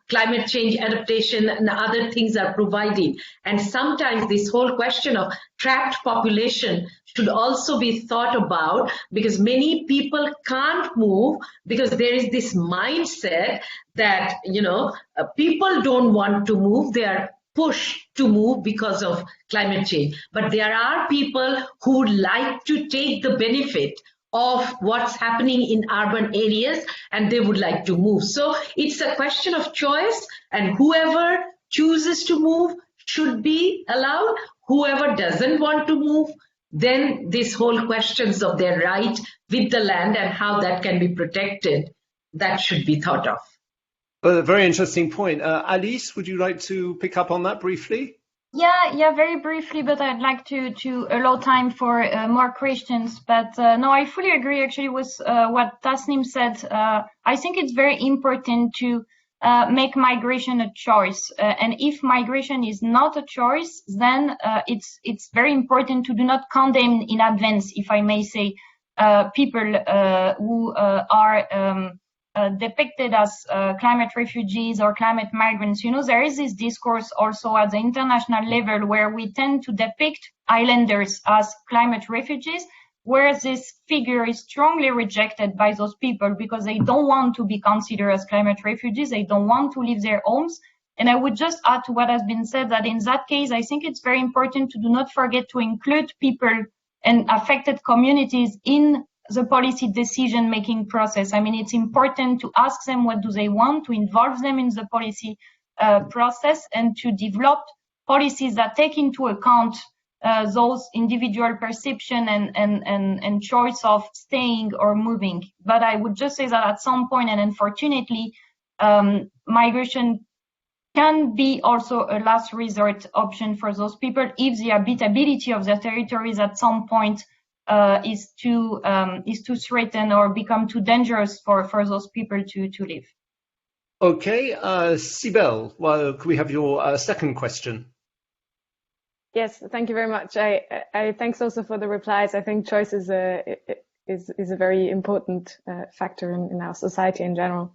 Speaker 2: climate change adaptation and other things are providing. And sometimes this whole question of trapped population should also be thought about, because many people can't move because there is this mindset that, people don't want to move. They are pushed to move because of climate change. But there are people who would like to take the benefit of what's happening in urban areas, and they would like to move. So it's a question of choice, and whoever chooses to move should be allowed. Whoever doesn't want to move, then this whole questions of their right with the land and how that can be protected, that should be thought of.
Speaker 1: A very interesting point. Alice, would you like to pick up on that briefly?
Speaker 12: Yeah, very briefly, but I'd like to allow time for more questions. But no, I fully agree actually with what Tasneem said. I think it's very important to make migration a choice. And if migration is not a choice, then it's very important to do not condemn in advance, if I may say, people who are depicted as climate refugees or climate migrants. There is this discourse also at the international level where we tend to depict islanders as climate refugees, where this figure is strongly rejected by those people because they don't want to be considered as climate refugees. They don't want to leave their homes. And I would just add to what has been said that in that case, I think it's very important to do not forget to include people and affected communities in the policy decision-making process. I mean, it's important to ask them what do they want, to involve them in the policy process, and to develop policies that take into account those individual perception and choice of staying or moving. But I would just say that at some point, and unfortunately, migration can be also a last resort option for those people if the habitability of their territories at some point is too threatened or become too dangerous for those people to live.
Speaker 1: Okay, Sibel, well, can we have your second question?
Speaker 13: Yes, thank you very much. I thanks also for the replies. I think choice is a very important factor in our society in general.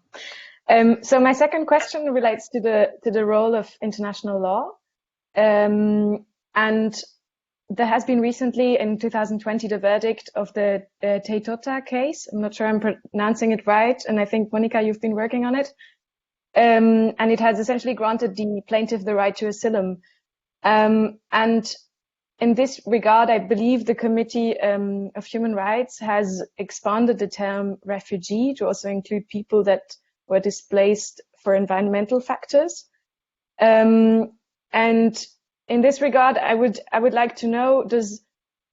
Speaker 13: So my second question relates to the role of international law, and there has been recently in 2020 the verdict of the Teitota case. I'm not sure I'm pronouncing it right, and I think Monica, you've been working on it, and it has essentially granted the plaintiff the right to asylum. And in this regard, I believe the Committee of Human Rights has expanded the term refugee to also include people that were displaced for environmental factors. And in this regard, I would like to know, does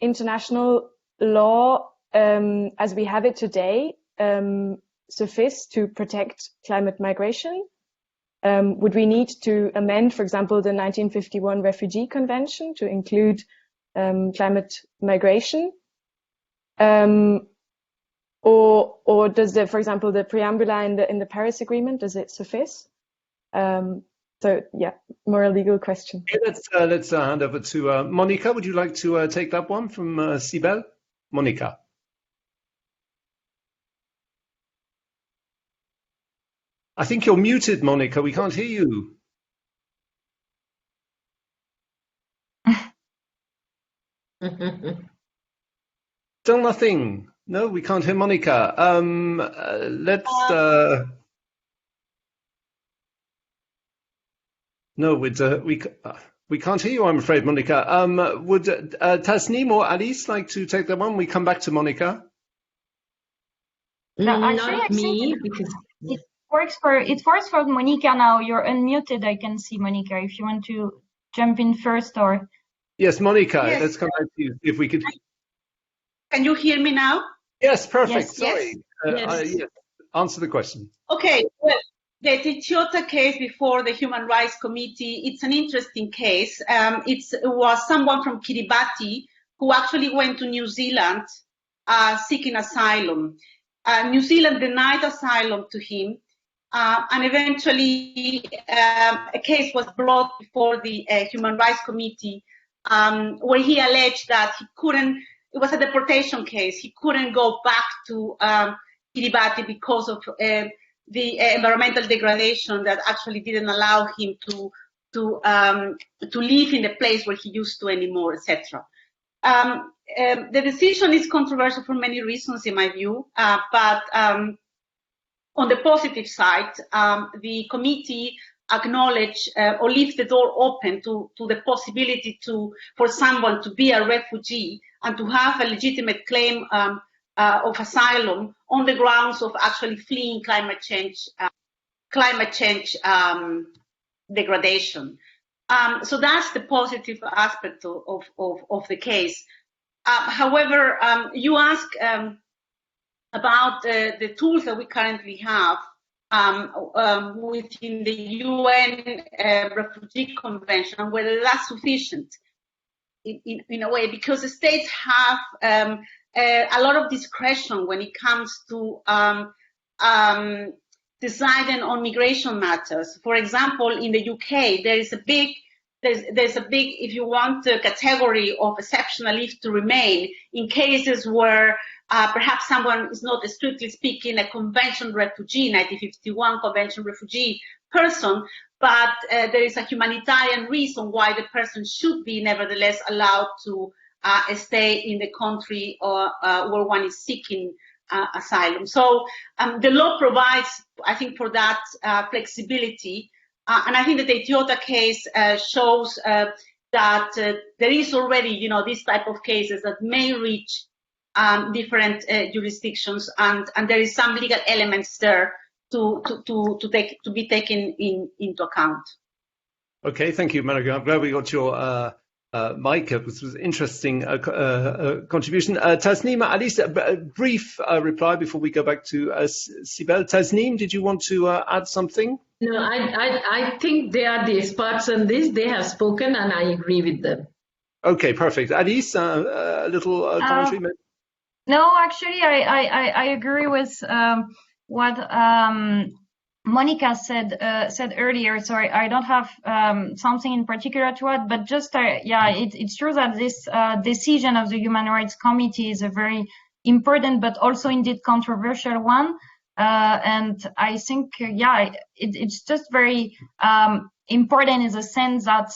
Speaker 13: international law, as we have it today, suffice to protect climate migration? Would we need to amend, for example, the 1951 Refugee Convention to include climate migration? Or does for example, the preambula in the Paris Agreement, does it suffice? So yeah, more a legal question.
Speaker 1: Okay, let's hand over to Monica. Would you like to take that one from Sibel? Monica. I think you're muted, Monica. We can't hear you. Still nothing. No, we can't hear Monica. No, we can't hear you, I'm afraid, Monica. Would Tasneem or Alice like to take that one? We come back to Monica.
Speaker 12: No,
Speaker 2: Not me, because
Speaker 12: it works for Monica now. You're unmuted. I can see Monica. If you want to jump in first, or
Speaker 1: yes, Monica.
Speaker 11: Yes.
Speaker 1: Let's come back to you. If we could.
Speaker 11: Can you hear me now?
Speaker 1: Yes, perfect.
Speaker 12: Yes.
Speaker 1: Sorry.
Speaker 2: Yes.
Speaker 1: Yes. Answer the question.
Speaker 11: Okay, well, the Teitota case before the Human Rights Committee, it's an interesting case. It was someone from Kiribati who actually went to New Zealand seeking asylum. New Zealand denied asylum to him, and eventually a case was brought before the Human Rights Committee where he alleged that he couldn't, it was a deportation case, he couldn't go back to Kiribati because of the environmental degradation that actually didn't allow him to live in the place where he used to anymore, etc. The decision is controversial for many reasons, in my view, but on the positive side, the committee acknowledged or leave the door open to the possibility for someone to be a refugee and to have a legitimate claim of asylum on the grounds of actually fleeing climate change degradation. So that's the positive aspect of the case. However, you ask about the tools that we currently have within the UN Refugee Convention and whether that's sufficient in a way, because the states have a lot of discretion when it comes to deciding on migration matters. For example, in the UK, there's a big, if you want, category of exceptional leave to remain in cases where perhaps someone is not, strictly speaking, a convention refugee, 1951 convention refugee person, but there is a humanitarian reason why the person should be nevertheless allowed to stay in the country where one is seeking asylum. So the law provides, I think, for that flexibility. And I think that the Toyota case shows that there is already, this type of cases that may reach different jurisdictions, and there is some legal elements there to be taken into account.
Speaker 1: Okay, thank you, Marika. I'm glad we got your mic. This was an interesting contribution. Tasneem, at least a brief reply before we go back to Sibel. Tasneem, did you want to add something?
Speaker 2: No, I think they are the experts on this. They have spoken, and I agree with them. Okay, perfect. Alice, a little commentary?
Speaker 12: No, actually, I agree with what Monica said earlier. So I don't have something in particular to add, but just it's true that this decision of the Human Rights Committee is a very important but also indeed controversial one. And I think it's just very important in the sense that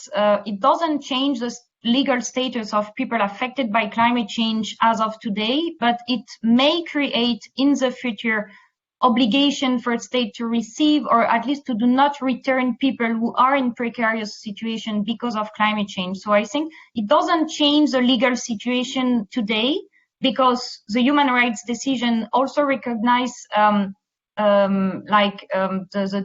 Speaker 12: it doesn't change the legal status of people affected by climate change as of today, but it may create in the future obligation for state to receive or at least to do not return people who are in precarious situation because of climate change. So I think it doesn't change the legal situation today because the human rights decision also recognize the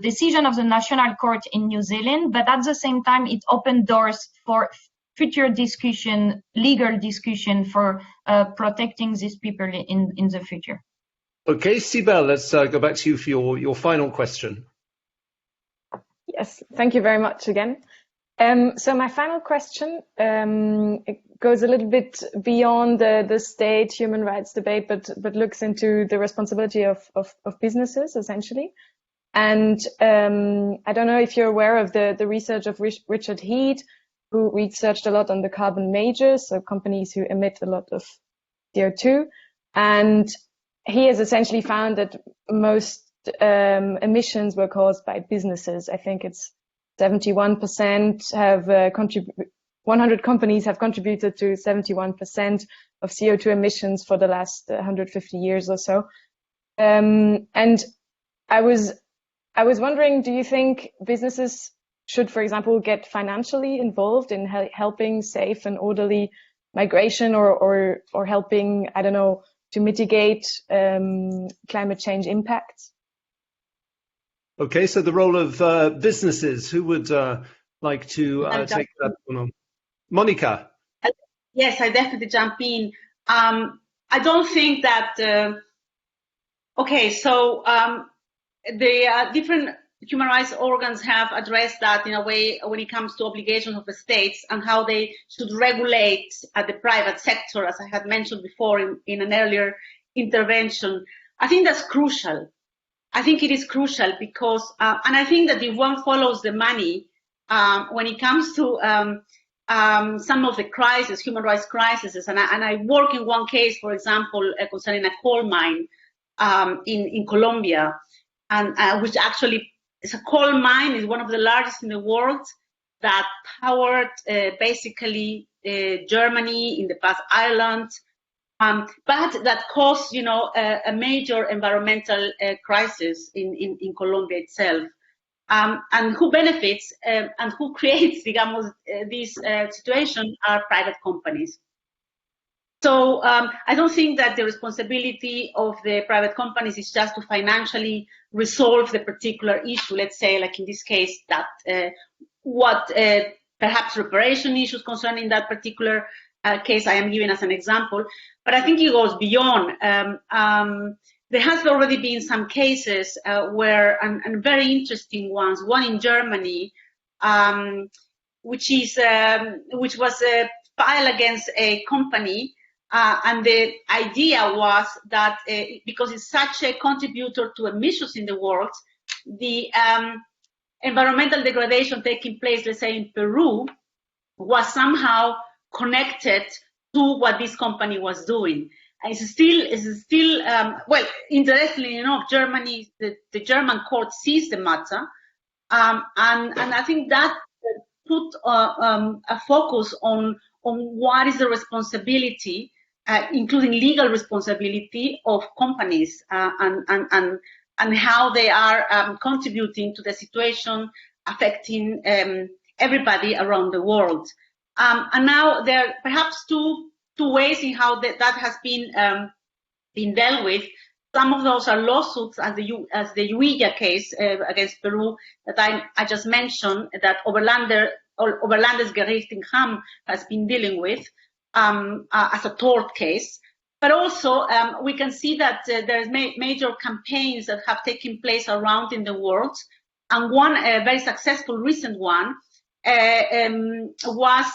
Speaker 12: decision of the National Court in New Zealand, but at the same time it opened doors for future discussion, legal discussion for protecting these people in the future.
Speaker 1: Okay, Sibel, let's go back to you for your final question.
Speaker 13: Yes, thank you very much again. So my final question it goes a little bit beyond the state human rights debate, but looks into the responsibility of businesses essentially. And I don't know if you're aware of the research of Richard Heath, who researched a lot on the carbon majors, so companies who emit a lot of CO2, and he has essentially found that most emissions were caused by businesses. I think it's 71% have 100 companies have contributed to 71% of CO2 emissions for the last 150 years or so. And I was wondering, do you think businesses should, for example, get financially involved in helping safe and orderly migration or helping, I don't know, to mitigate climate change impacts?
Speaker 1: Okay, so the role of businesses, who would like to take that one on? Monica.
Speaker 11: Yes, I definitely jump in. I don't think that, the different human rights organs have addressed that in a way when it comes to obligations of the states and how they should regulate the private sector, as I had mentioned before in an earlier intervention. I think that's crucial. I think it is crucial because, and I think that if one follows the money, when it comes to some of the crises, human rights crises, and I work in one case, for example, concerning a coal mine in Colombia, and which actually is a coal mine, is one of the largest in the world, that powered basically Germany, in the past Ireland, but that caused, a major environmental crisis in Colombia itself. And who benefits and who creates, this situation are private companies. So I don't think that the responsibility of the private companies is just to financially resolve the particular issue. Let's say, like in this case, that what perhaps reparation issues concerning that particular case I am giving as an example. But I think it goes beyond. There has already been some cases where, and very interesting ones, one in Germany, which was filed against a company, and the idea was that because it's such a contributor to emissions in the world, the environmental degradation taking place, let's say in Peru, was somehow connected to what this company was doing. And it's still well, interestingly enough, Germany, the German court sees the matter, and I think that put a focus on what is the responsibility, including legal responsibility of companies, and how they are contributing to the situation affecting everybody around the world. And now there are perhaps two ways in how that has been dealt with. Some of those are lawsuits, as the Uilla case against Peru that I just mentioned, that Oberlandes Gerichtsham has been dealing with as a tort case. But also, we can see that there's major campaigns that have taken place around in the world. And one very successful recent one was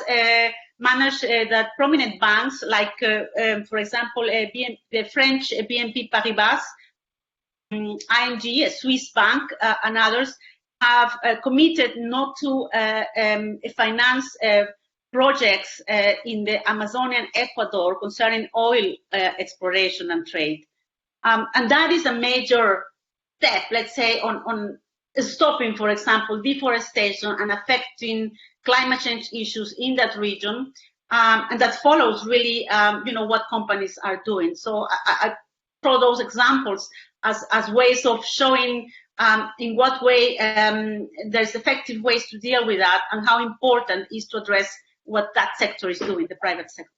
Speaker 11: managed that prominent banks like, for example, the French BNP Paribas, ING, a Swiss bank, and others have committed not to finance projects in the Amazonian Ecuador concerning oil exploration and trade. And that is a major step, let's say, on stopping, for example, deforestation and affecting climate change issues in that region. And that follows really, what companies are doing. So I throw those examples as ways of showing in what way there's effective ways to deal with that and how important it is to address what that sector is doing, the private sector.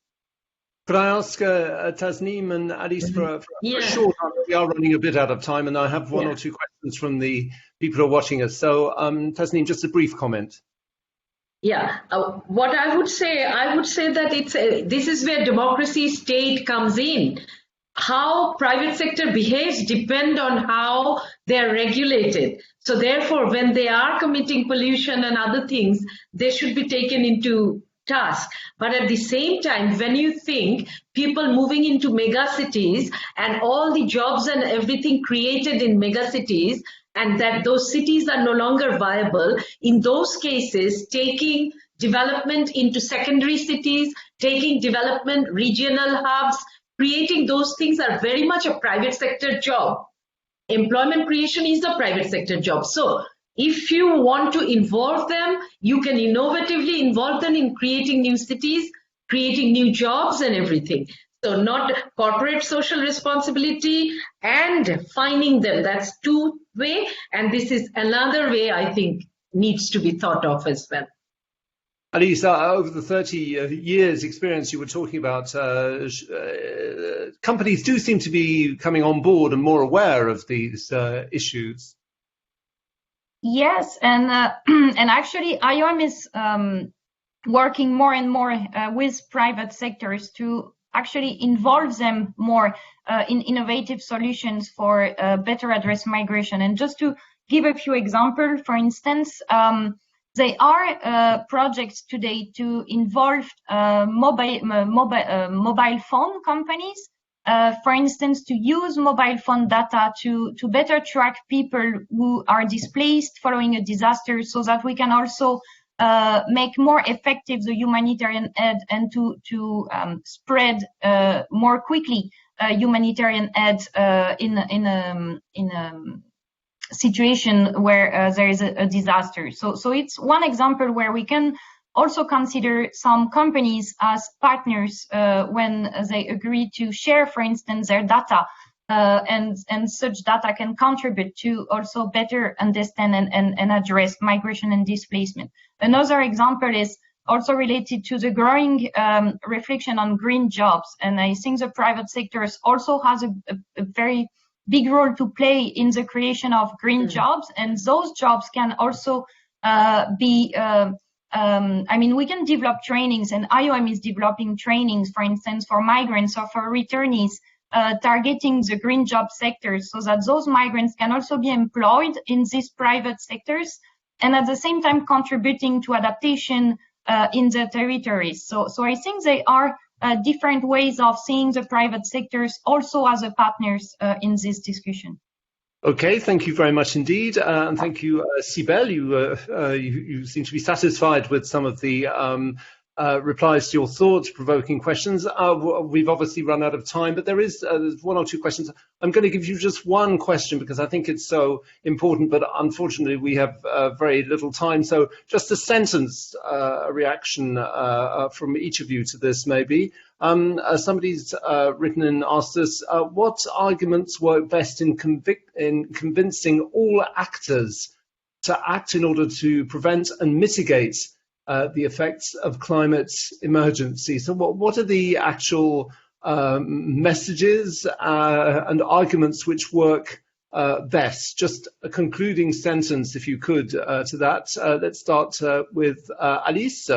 Speaker 1: Could I ask Tasneem and Alice for a short answer? We are running a bit out of time, and I have one or two questions from the people who are watching us. So, Tasneem, just a brief comment.
Speaker 2: Yeah, what I would say that this is where democracy state comes in. How private sector behaves depend on how they're regulated. So therefore, when they are committing pollution and other things, they should be taken into task. But at the same time, when you think people moving into megacities and all the jobs and everything created in megacities, and that those cities are no longer viable, in those cases, taking development into secondary cities, taking development regional hubs, creating those things are very much a private sector job. Employment creation is a private sector job. So if you want to involve them, you can innovatively involve them in creating new cities, creating new jobs and everything. So not corporate social responsibility and finding them. That's two way. And this is another way I think needs to be thought of as well.
Speaker 1: Alice, over the 30 years experience you were talking about, companies do seem to be coming on board and more aware of these issues.
Speaker 12: Yes, and actually IOM is working more and more with private sectors to actually involve them more in innovative solutions for better address migration. And just to give a few examples, for instance, there are projects today to involve mobile phone companies, for instance, to use mobile phone data to better track people who are displaced following a disaster, so that we can also make more effective the humanitarian aid and to spread more quickly humanitarian aid in a situation where there is a disaster. So it's one example where we can also consider some companies as partners when they agree to share, for instance, their data, and such data can contribute to also better understand and address migration and displacement. Another example is also related to the growing reflection on green jobs, and I think the private sector also has a very big role to play in the creation of green jobs, and those jobs can also be we can develop trainings, and IOM is developing trainings, for instance, for migrants or for returnees, targeting the green job sectors, so that those migrants can also be employed in these private sectors, and at the same time contributing to adaptation in the territories. So I think they are different ways of seeing the private sectors also as a partners in this discussion.
Speaker 1: Okay, thank you very much indeed, and thank you, Sibel. You seem to be satisfied with some of the replies to your thought-provoking questions. We've obviously run out of time, but there is one or two questions. I'm going to give you just one question because I think it's so important, but unfortunately we have very little time. So just a sentence, a reaction from each of you to this maybe. Somebody's written and asked us, what arguments work best in convincing all actors to act in order to prevent and mitigate the effects of climate emergency. So what are the actual messages and arguments which work best? Just a concluding sentence, if you could, to that. Let's start with Alice.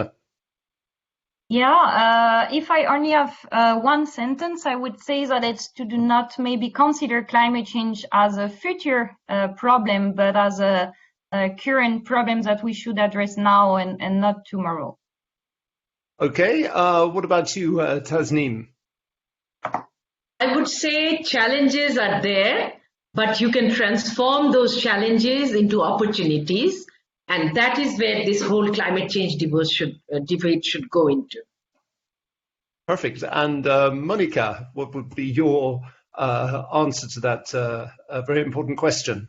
Speaker 12: Yeah, if I only have one sentence, I would say that it's to do not maybe consider climate change as a future problem, but as a current problem that we should address now and not tomorrow.
Speaker 1: Okay, what about you, Tasneem?
Speaker 2: I would say challenges are there, but you can transform those challenges into opportunities. And that is where this whole climate change debate should go into.
Speaker 1: Perfect. And Monica, what would be your answer to that very important question?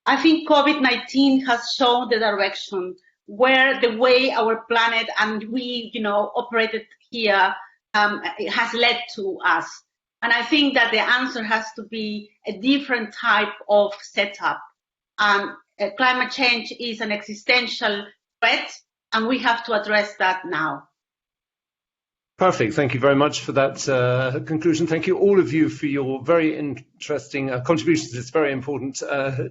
Speaker 11: I think COVID-19 has shown the direction where the way our planet and we, operated here it has led to us. And I think that the answer has to be a different type of setup. Climate change is an existential threat, and we have to address that now.
Speaker 1: Perfect. Thank you very much for that conclusion. Thank you, all of you, for your very interesting contributions to this very important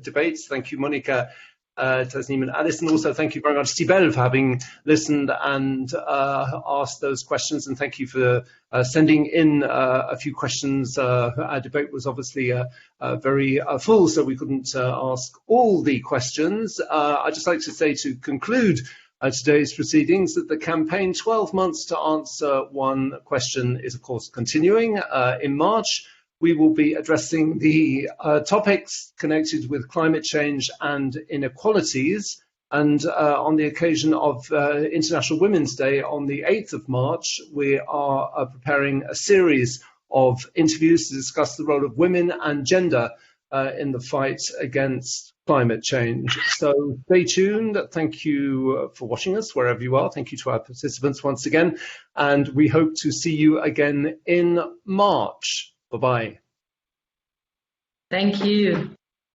Speaker 1: debate. Thank you, Monica, Tasneem and Alice, and also thank you very much, Sibel, for having listened and asked those questions, and thank you for sending in a few questions. Our debate was obviously very full, so we couldn't ask all the questions. I'd just like to say, to conclude today's proceedings, that the campaign 12 months to answer one question is of course continuing. In March we will be addressing the topics connected with climate change and inequalities, and on the occasion of International Women's Day on the 8th of March we are preparing a series of interviews to discuss the role of women and gender in the fight against climate change. So stay tuned. Thank you for watching us wherever you are. Thank you to our participants once again, and we hope to see you again in March. Bye-bye.
Speaker 2: Thank you.